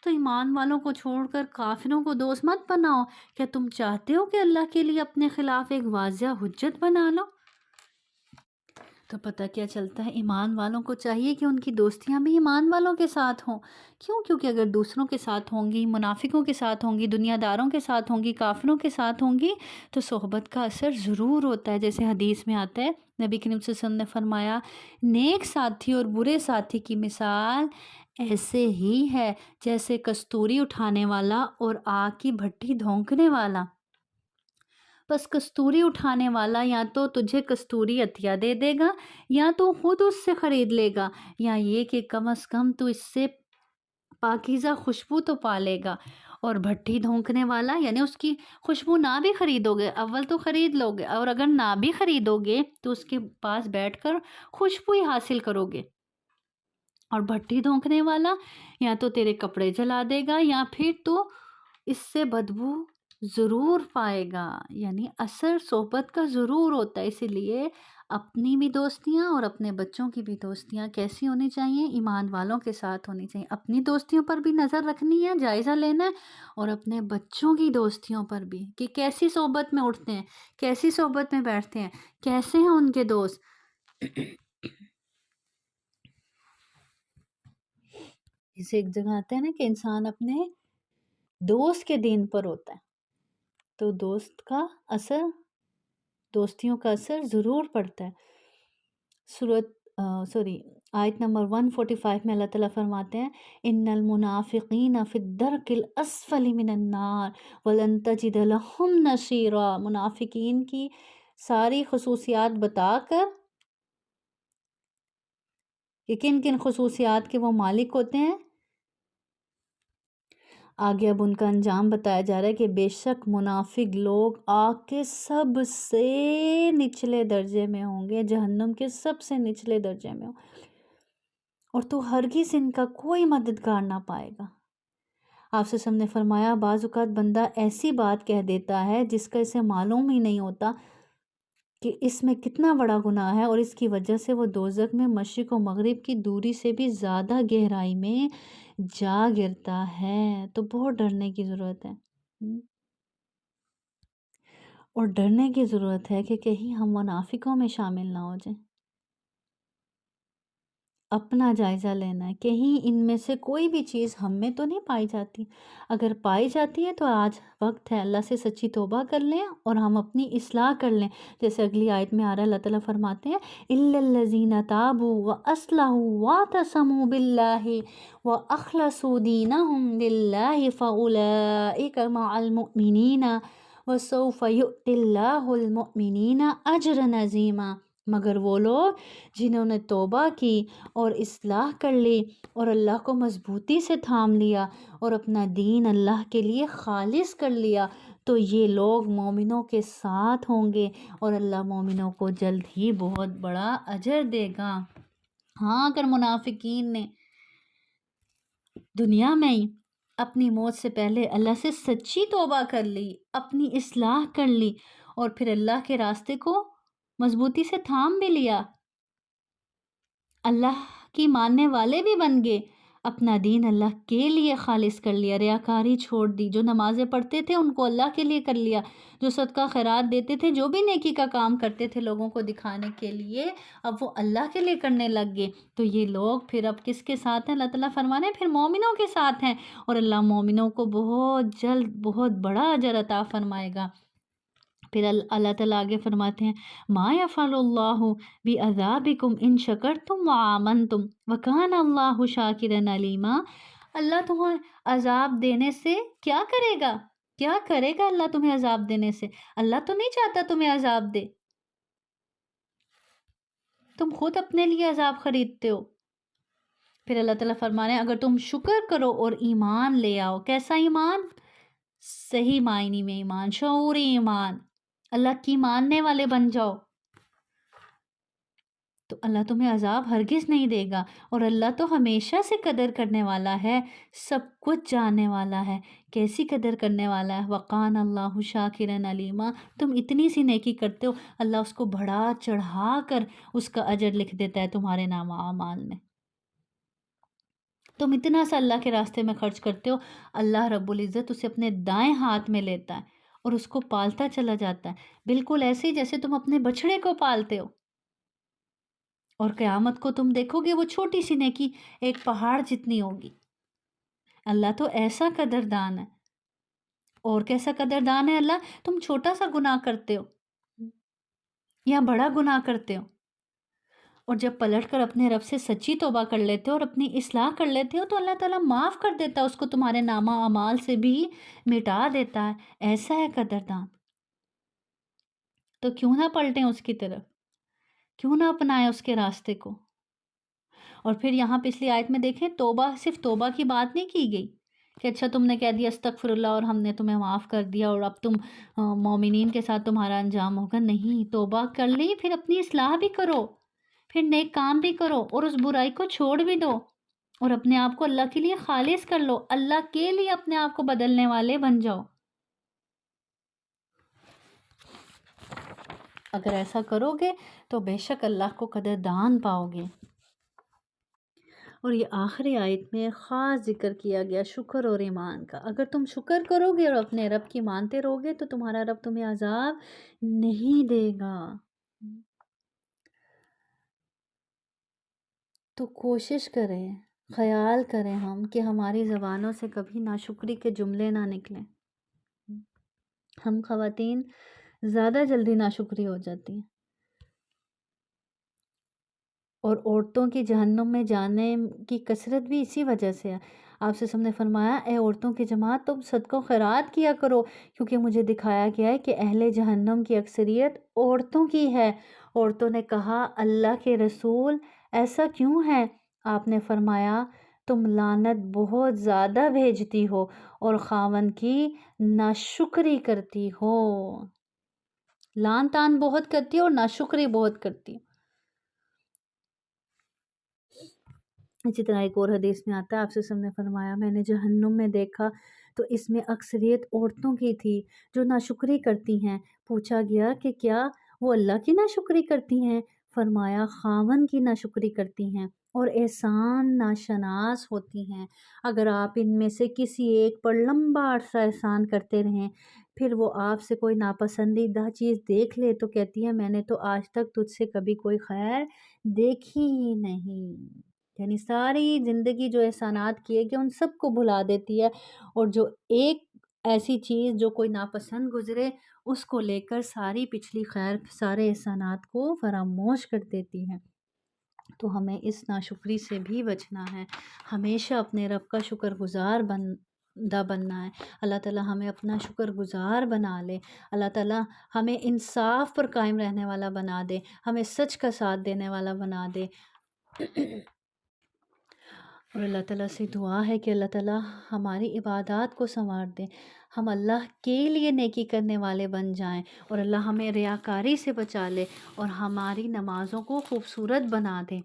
تو ایمان والوں کو چھوڑ کر کافروں کو دوست مت بناؤ۔ کیا تم چاہتے ہو کہ اللہ کے لیے اپنے خلاف ایک واضح حجت بنا لو؟ تو پتہ کیا چلتا ہے، ایمان والوں کو چاہیے کہ ان کی دوستیاں بھی ایمان والوں کے ساتھ ہوں۔ کیوں؟ کیونکہ اگر دوسروں کے ساتھ ہوں گی، منافقوں کے ساتھ ہوں گی، دنیا داروں کے ساتھ ہوں گی، کافروں کے ساتھ ہوں گی تو صحبت کا اثر ضرور ہوتا ہے۔ جیسے حدیث میں آتا ہے، نبی کریم صلی اللہ علیہ وسلم نے فرمایا نیک ساتھی اور برے ساتھی کی مثال ایسے ہی ہے جیسے کستوری اٹھانے والا اور آگ کی بھٹی دھونکنے والا۔ بس کستوری اٹھانے والا یا تو تجھے کستوری عطیہ دے دے گا یا تو خود اس سے خرید لے گا، یا یہ کہ کم از کم تو اس سے پاکیزہ خوشبو تو پا لے گا، اور بھٹی دھونکنے والا یعنی اس کی خوشبو نہ بھی خریدو گے، اول تو خرید لو گے، اور اگر نہ بھی خریدو گے تو اس کے پاس بیٹھ کر خوشبو ہی حاصل کرو گے۔ اور بھٹی دھونکنے والا یا تو تیرے کپڑے جلا دے گا یا پھر تو اس سے بدبو ضرور پائے گا، یعنی اثر صحبت کا ضرور ہوتا ہے۔ اسی لیے اپنی بھی دوستیاں اور اپنے بچوں کی بھی دوستیاں کیسی ہونی چاہیے؟ ایمان والوں کے ساتھ ہونی چاہیے۔ اپنی دوستیوں پر بھی نظر رکھنی ہے، جائزہ لینا ہے، اور اپنے بچوں کی دوستیوں پر بھی کہ کیسی صحبت میں اٹھتے ہیں، کیسی صحبت میں بیٹھتے ہیں، کیسے ہیں ان کے دوست۔ اسے ایک جگہ آتا ہے نا کہ انسان اپنے دوست کے دین پر ہوتا ہے، تو دوستیوں کا اثر ضرور پڑتا ہے۔ آیت نمبر 145 میں اللہ تعالیٰ فرماتے ہیں ان المنافقین فی الدرک الاسفل من النار ولن تجد لهم نصیرا، منافقین کی ساری خصوصیات بتا کر کہ کن کن خصوصیات کے وہ مالک ہوتے ہیں، آگے اب ان کا انجام بتایا جا رہا ہے کہ بے شک منافق لوگ آگ کے سب سے نچلے درجے میں ہوں گے، جہنم کے سب سے نچلے درجے میں ہوں گے، اور تو ہرگز ان کا کوئی مددگار نہ پائے گا۔ آپ سے سب نے فرمایا بعض اوقات بندہ ایسی بات کہہ دیتا ہے جس کا اسے معلوم ہی نہیں ہوتا کہ اس میں کتنا بڑا گناہ ہے، اور اس کی وجہ سے وہ دوزخ میں مشرق و مغرب کی دوری سے بھی زیادہ گہرائی میں جا گرتا ہے۔ تو بہت ڈرنے کی ضرورت ہے، اور ڈرنے کی ضرورت ہے کہ کہیں ہم منافقوں میں شامل نہ ہو جائیں۔ اپنا جائزہ لینا ہے، کہیں ان میں سے کوئی بھی چیز ہم میں تو نہیں پائی جاتی۔ اگر پائی جاتی ہے تو آج وقت ہے اللہ سے سچی توبہ کر لیں اور ہم اپنی اصلاح کر لیں۔ جیسے اگلی آیت میں آ رہا ہے، اللہ تعالیٰ فرماتے ہیں إِلَّا الَّذِينَ تَابُوا وَأَصْلَحُوا وَاعْتَصَمُوا بِاللَّهِ وَأَخْلَصُوا دِينَهُمْ لِلَّهِ فَأُولَئِكَ مَعَ الْمُؤْمِنِينَ وَسَوْفَ يُؤْتِ اللَّهُ الْمُؤْمِنِينَ أَجْرًا عَظِيمًا۔ مگر وہ لوگ جنہوں نے توبہ کی اور اصلاح کر لی اور اللہ کو مضبوطی سے تھام لیا اور اپنا دین اللہ کے لیے خالص کر لیا، تو یہ لوگ مومنوں کے ساتھ ہوں گے اور اللہ مومنوں کو جلد ہی بہت بڑا اجر دے گا۔ ہاں، اگر منافقین نے دنیا میں ہی اپنی موت سے پہلے اللہ سے سچی توبہ کر لی، اپنی اصلاح کر لی اور پھر اللہ کے راستے کو مضبوطی سے تھام بھی لیا، اللہ کی ماننے والے بھی بن گئے، اپنا دین اللہ کے لیے خالص کر لیا، ریاکاری چھوڑ دی، جو نمازیں پڑھتے تھے ان کو اللہ کے لیے کر لیا، جو صدقہ خیرات دیتے تھے، جو بھی نیکی کا کام کرتے تھے لوگوں کو دکھانے کے لیے، اب وہ اللہ کے لیے کرنے لگ گئے، تو یہ لوگ پھر اب کس کے ساتھ ہیں؟ اللہ تعالیٰ فرمانے ہیں پھر مومنوں کے ساتھ ہیں، اور اللہ مومنوں کو بہت جلد بہت بڑا اجر عطا فرمائے گا۔ پھر اللہ تعالیٰ آگے فرماتے ہیں ما یفعل اللہ بعذابکم ان شکرتم وآمنتم وکان اللہ شاکرا علیما۔ اللہ تمہیں عذاب دینے سے کیا کرے گا؟ کیا کرے گا اللہ تمہیں عذاب دینے سے؟ اللہ تو نہیں چاہتا تمہیں عذاب دے، تم خود اپنے لیے عذاب خریدتے ہو۔ پھر اللہ تعالیٰ فرمانے ہیں اگر تم شکر کرو اور ایمان لے آؤ، کیسا ایمان؟ صحیح معنی میں ایمان، شعوری ایمان، اللہ کی ماننے والے بن جاؤ، تو اللہ تمہیں عذاب ہرگز نہیں دے گا، اور اللہ تو ہمیشہ سے قدر کرنے والا ہے، سب کچھ جاننے والا ہے۔ کیسی قدر کرنے والا ہے؟ وقان اللہ شاکرا علیما۔ تم اتنی سی نیکی کرتے ہو، اللہ اس کو بڑھا چڑھا کر اس کا اجر لکھ دیتا ہے تمہارے نام اعمال میں۔ تم اتنا سا اللہ کے راستے میں خرچ کرتے ہو، اللہ رب العزت اسے اپنے دائیں ہاتھ میں لیتا ہے اور اس کو پالتا چلا جاتا ہے، بالکل ایسے ہی جیسے تم اپنے بچڑے کو پالتے ہو، اور قیامت کو تم دیکھو گے وہ چھوٹی سی نیکی ایک پہاڑ جتنی ہوگی۔ اللہ تو ایسا قدردان ہے، اور کیسا قدردان ہے اللہ؟ تم چھوٹا سا گناہ کرتے ہو یا بڑا گناہ کرتے ہو، اور جب پلٹ کر اپنے رب سے سچی توبہ کر لیتے ہو اور اپنی اصلاح کر لیتے ہو تو اللہ تعالیٰ معاف کر دیتا ہے، اس کو تمہارے نامہ اعمال سے بھی مٹا دیتا ہے۔ ایسا ہے قدردان، تو کیوں نہ پلٹیں اس کی طرف، کیوں نہ اپنائیں اس کے راستے کو۔ اور پھر یہاں پچھلی آیت میں دیکھیں، توبہ صرف توبہ کی بات نہیں کی گئی کہ اچھا تم نے کہہ دیا استغفر اللہ اور ہم نے تمہیں معاف کر دیا اور اب تم مومنین کے ساتھ تمہارا انجام ہوگا، نہیں، توبہ کر لی پھر اپنی اصلاح بھی کرو، پھر نیک کام بھی کرو اور اس برائی کو چھوڑ بھی دو اور اپنے آپ کو اللہ کے لیے خالص کر لو، اللہ کے لیے اپنے آپ کو بدلنے والے بن جاؤ۔ اگر ایسا کرو گے تو بے شک اللہ کو قدردان پاؤ گے۔ اور یہ آخری آیت میں خاص ذکر کیا گیا شکر اور ایمان کا۔ اگر تم شکر کرو گے اور اپنے رب کی مانتے رہو گے تو تمہارا رب تمہیں عذاب نہیں دے گا۔ تو کوشش کریں، خیال کریں ہم کہ ہماری زبانوں سے کبھی ناشکری کے جملے نہ نکلیں۔ ہم خواتین زیادہ جلدی ناشکری ہو جاتی ہیں، اور عورتوں کی جہنم میں جانے کی کثرت بھی اسی وجہ سے ہے۔ آپ سے سب نے فرمایا اے عورتوں کی جماعت تم صدقہ و خیرات کیا کرو، کیونکہ مجھے دکھایا گیا ہے کہ اہل جہنم کی اکثریت عورتوں کی ہے۔ عورتوں نے کہا اللہ کے رسول ایسا کیوں ہے؟ آپ نے فرمایا تم لعنت بہت زیادہ بھیجتی ہو اور خاوند کی ناشکری کرتی ہو، لعن طعن بہت کرتی ہو اور ناشکری بہت کرتی ہو۔ اسی طرح ایک اور حدیث میں آتا ہے آپ سے سب نے فرمایا میں نے جہنم میں دیکھا تو اس میں اکثریت عورتوں کی تھی جو ناشکری کرتی ہیں۔ پوچھا گیا کہ کیا وہ اللہ کی ناشکری کرتی ہیں؟ فرمایا خاوند کی ناشکری کرتی ہیں اور احسان ناشناس ہوتی ہیں۔ اگر آپ ان میں سے کسی ایک پر لمبا عرصہ احسان کرتے رہیں، پھر وہ آپ سے کوئی ناپسندیدہ چیز دیکھ لے تو کہتی ہے میں نے تو آج تک تجھ سے کبھی کوئی خیر دیکھی ہی نہیں۔ یعنی ساری زندگی جو احسانات کیے کہ ان سب کو بھلا دیتی ہے، اور جو ایک ایسی چیز جو کوئی ناپسند گزرے اس کو لے کر ساری پچھلی خیر سارے احسانات کو فراموش کر دیتی ہے۔ تو ہمیں اس ناشکری سے بھی بچنا ہے، ہمیشہ اپنے رب کا شکر گزار بننا ہے۔ اللہ تعالیٰ ہمیں اپنا شکر گزار بنا لے، اللہ تعالیٰ ہمیں انصاف پر قائم رہنے والا بنا دے، ہمیں سچ کا ساتھ دینے والا بنا دے۔ اور اللہ تعالیٰ سے دعا ہے کہ اللہ تعالیٰ ہماری عبادات کو سنوار دے، ہم اللہ کے لیے نیکی کرنے والے بن جائیں، اور اللہ ہمیں ریاکاری سے بچا لے اور ہماری نمازوں کو خوبصورت بنا دے،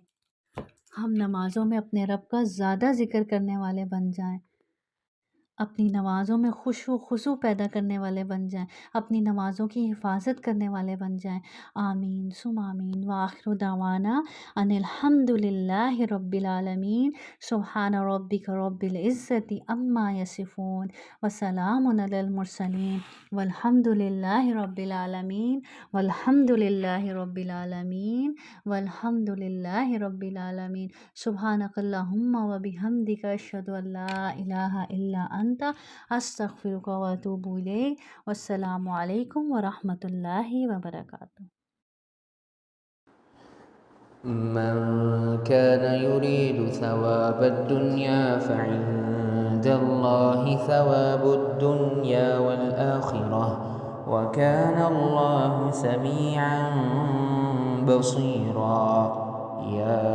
ہم نمازوں میں اپنے رب کا زیادہ ذکر کرنے والے بن جائیں، اپنی نمازوں میں خشوع و خضوع پیدا کرنے والے بن جائیں، اپنی نمازوں کی حفاظت کرنے والے بن جائیں۔ آمین ثم آمین، وآخر دعوانا ان الحمد للہ رب العالمین، سبحان ربک رب العزت عما یصفون، وسلام علی المرسلین، والحمد للہ رب العالمین، والحمد للہ رب العالمین، والحمد للہ رب العالمین۔ سبحانک اللہم وبحمدک، اشہد ان لا الہ الا انت، استغفرک واتوب الیک۔ والسلام علیکم ورحمۃ اللہ وبرکاتہ۔ من كان يريد ثواب الدنيا فعند الله ثواب الدنيا والآخرة وكان الله سميعا بصيرا يا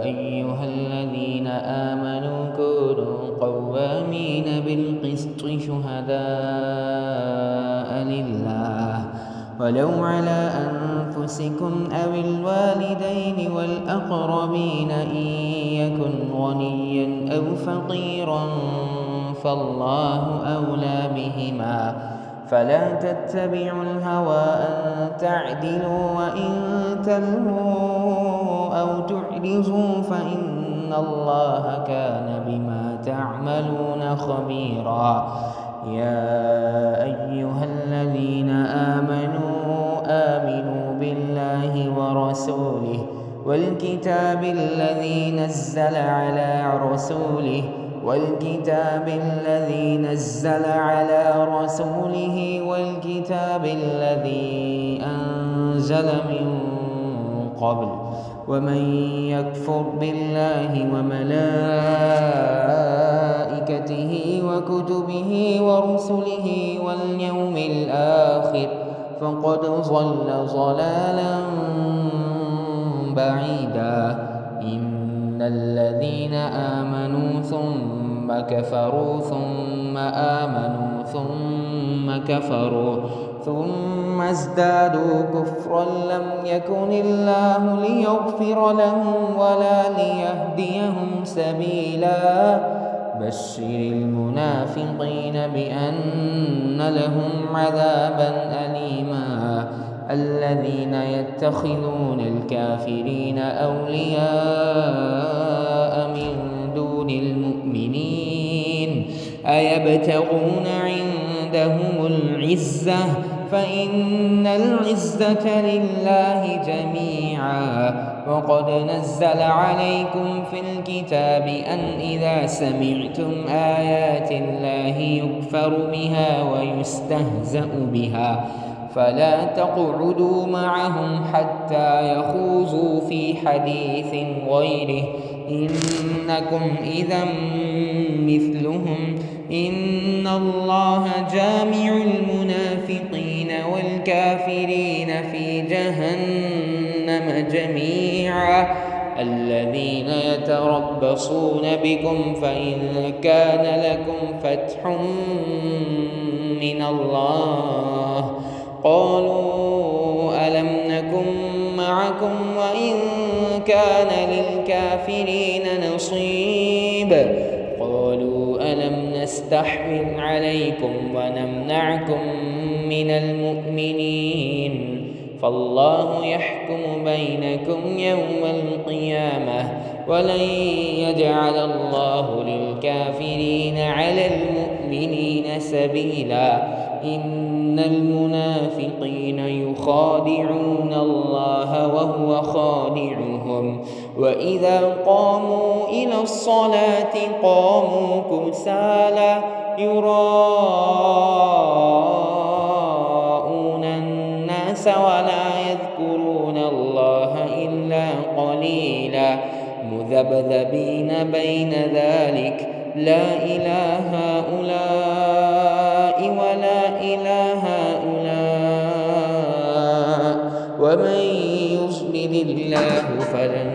أيها الذين آمنوا كونوا قوامين بالقسط شهداء لله ولو على أنفسكم أو الوالدين والأقربين إن يكن غنيا أو فقيرا فالله أولى بهما فلا تتبعوا الهوى أن تعدلوا وإن تلووا أو تعرضوا فإن الله كان بما تعملون خبيرا يا أيها الذين آمنوا بالله ورسوله والكتاب الذي نزل على رسوله والكتاب الذي أنزل من قبل ومن يكفر بالله وملائكته وكتبه ورسله واليوم الآخر فقد ضل ضلالا بعيدا إن الذين آمنوا ثم كفروا ثم آمنوا ثم كفروا ثم ازدادوا كفرا لم يكن الله ليغفر لهم ولا ليهديهم سبيلا بشر المنافقين بأن لهم عذابا أليما الذين يتخذون الكافرين أولياء من دون المؤمنين أيبتغون عندهم العزة فإن العزة لله جميعا وقد نزل عليكم في الكتاب أن إذا سمعتم آيات الله يكفر بها ويستهزأ بها فلا تقعدوا معهم حتى يخوضوا في حديث غيره إنكم إذا مثلهم إن الله جامع المنافقين والكافرين في جهنم جميعا الذين يتربصون بكم فإن كان لكم فتح من الله قالوا ألم نكن معكم وإن كان للكافرين نصيب قالوا ألم نستحوذ عليكم ونمنعكم من المؤمنين فالله يحكم بينكم يوم القيامة ولن يجعل الله للكافرين على المؤمنين سبيلا إن المنافقين يخادعون الله وهو خادعهم وإذا قاموا إلى الصلاة قاموا كسالى يراءون الناس ولا يذكرون الله إلا قليلا مذبذبين بين ذلك لا إله هؤلاء ولا إله هؤلاء ومن يضلل الله فلن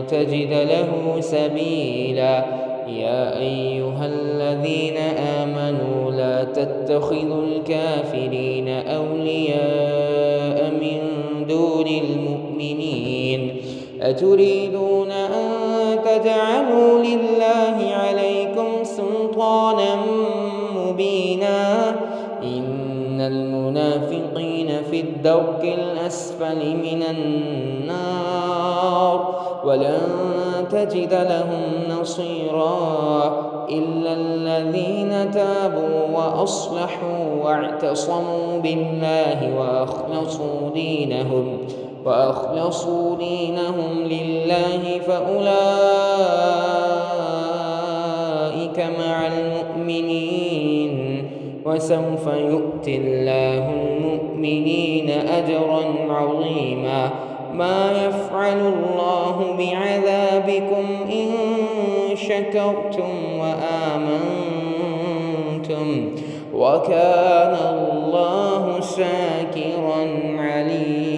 تجد له سبيلا يا أيها الذين آمنوا لا تتخذوا الكافرين أولياء من دون المؤمنين أتريدون أن تجعلوا لله عليكم سلطانا مبينا إن المنافقين في الدرك الأسفل من النار ولن تجد لهم نصيرا إلا الذين تابوا وأصلحوا واعتصموا بالله وأخلصوا دينهم لله فأولئك مع المؤمنين وسوف يؤتي الله المؤمنين أجرا عظيما ما يفعل الله بعذابكم إن شكرتم وآمنتم وكان الله شاكرا عليما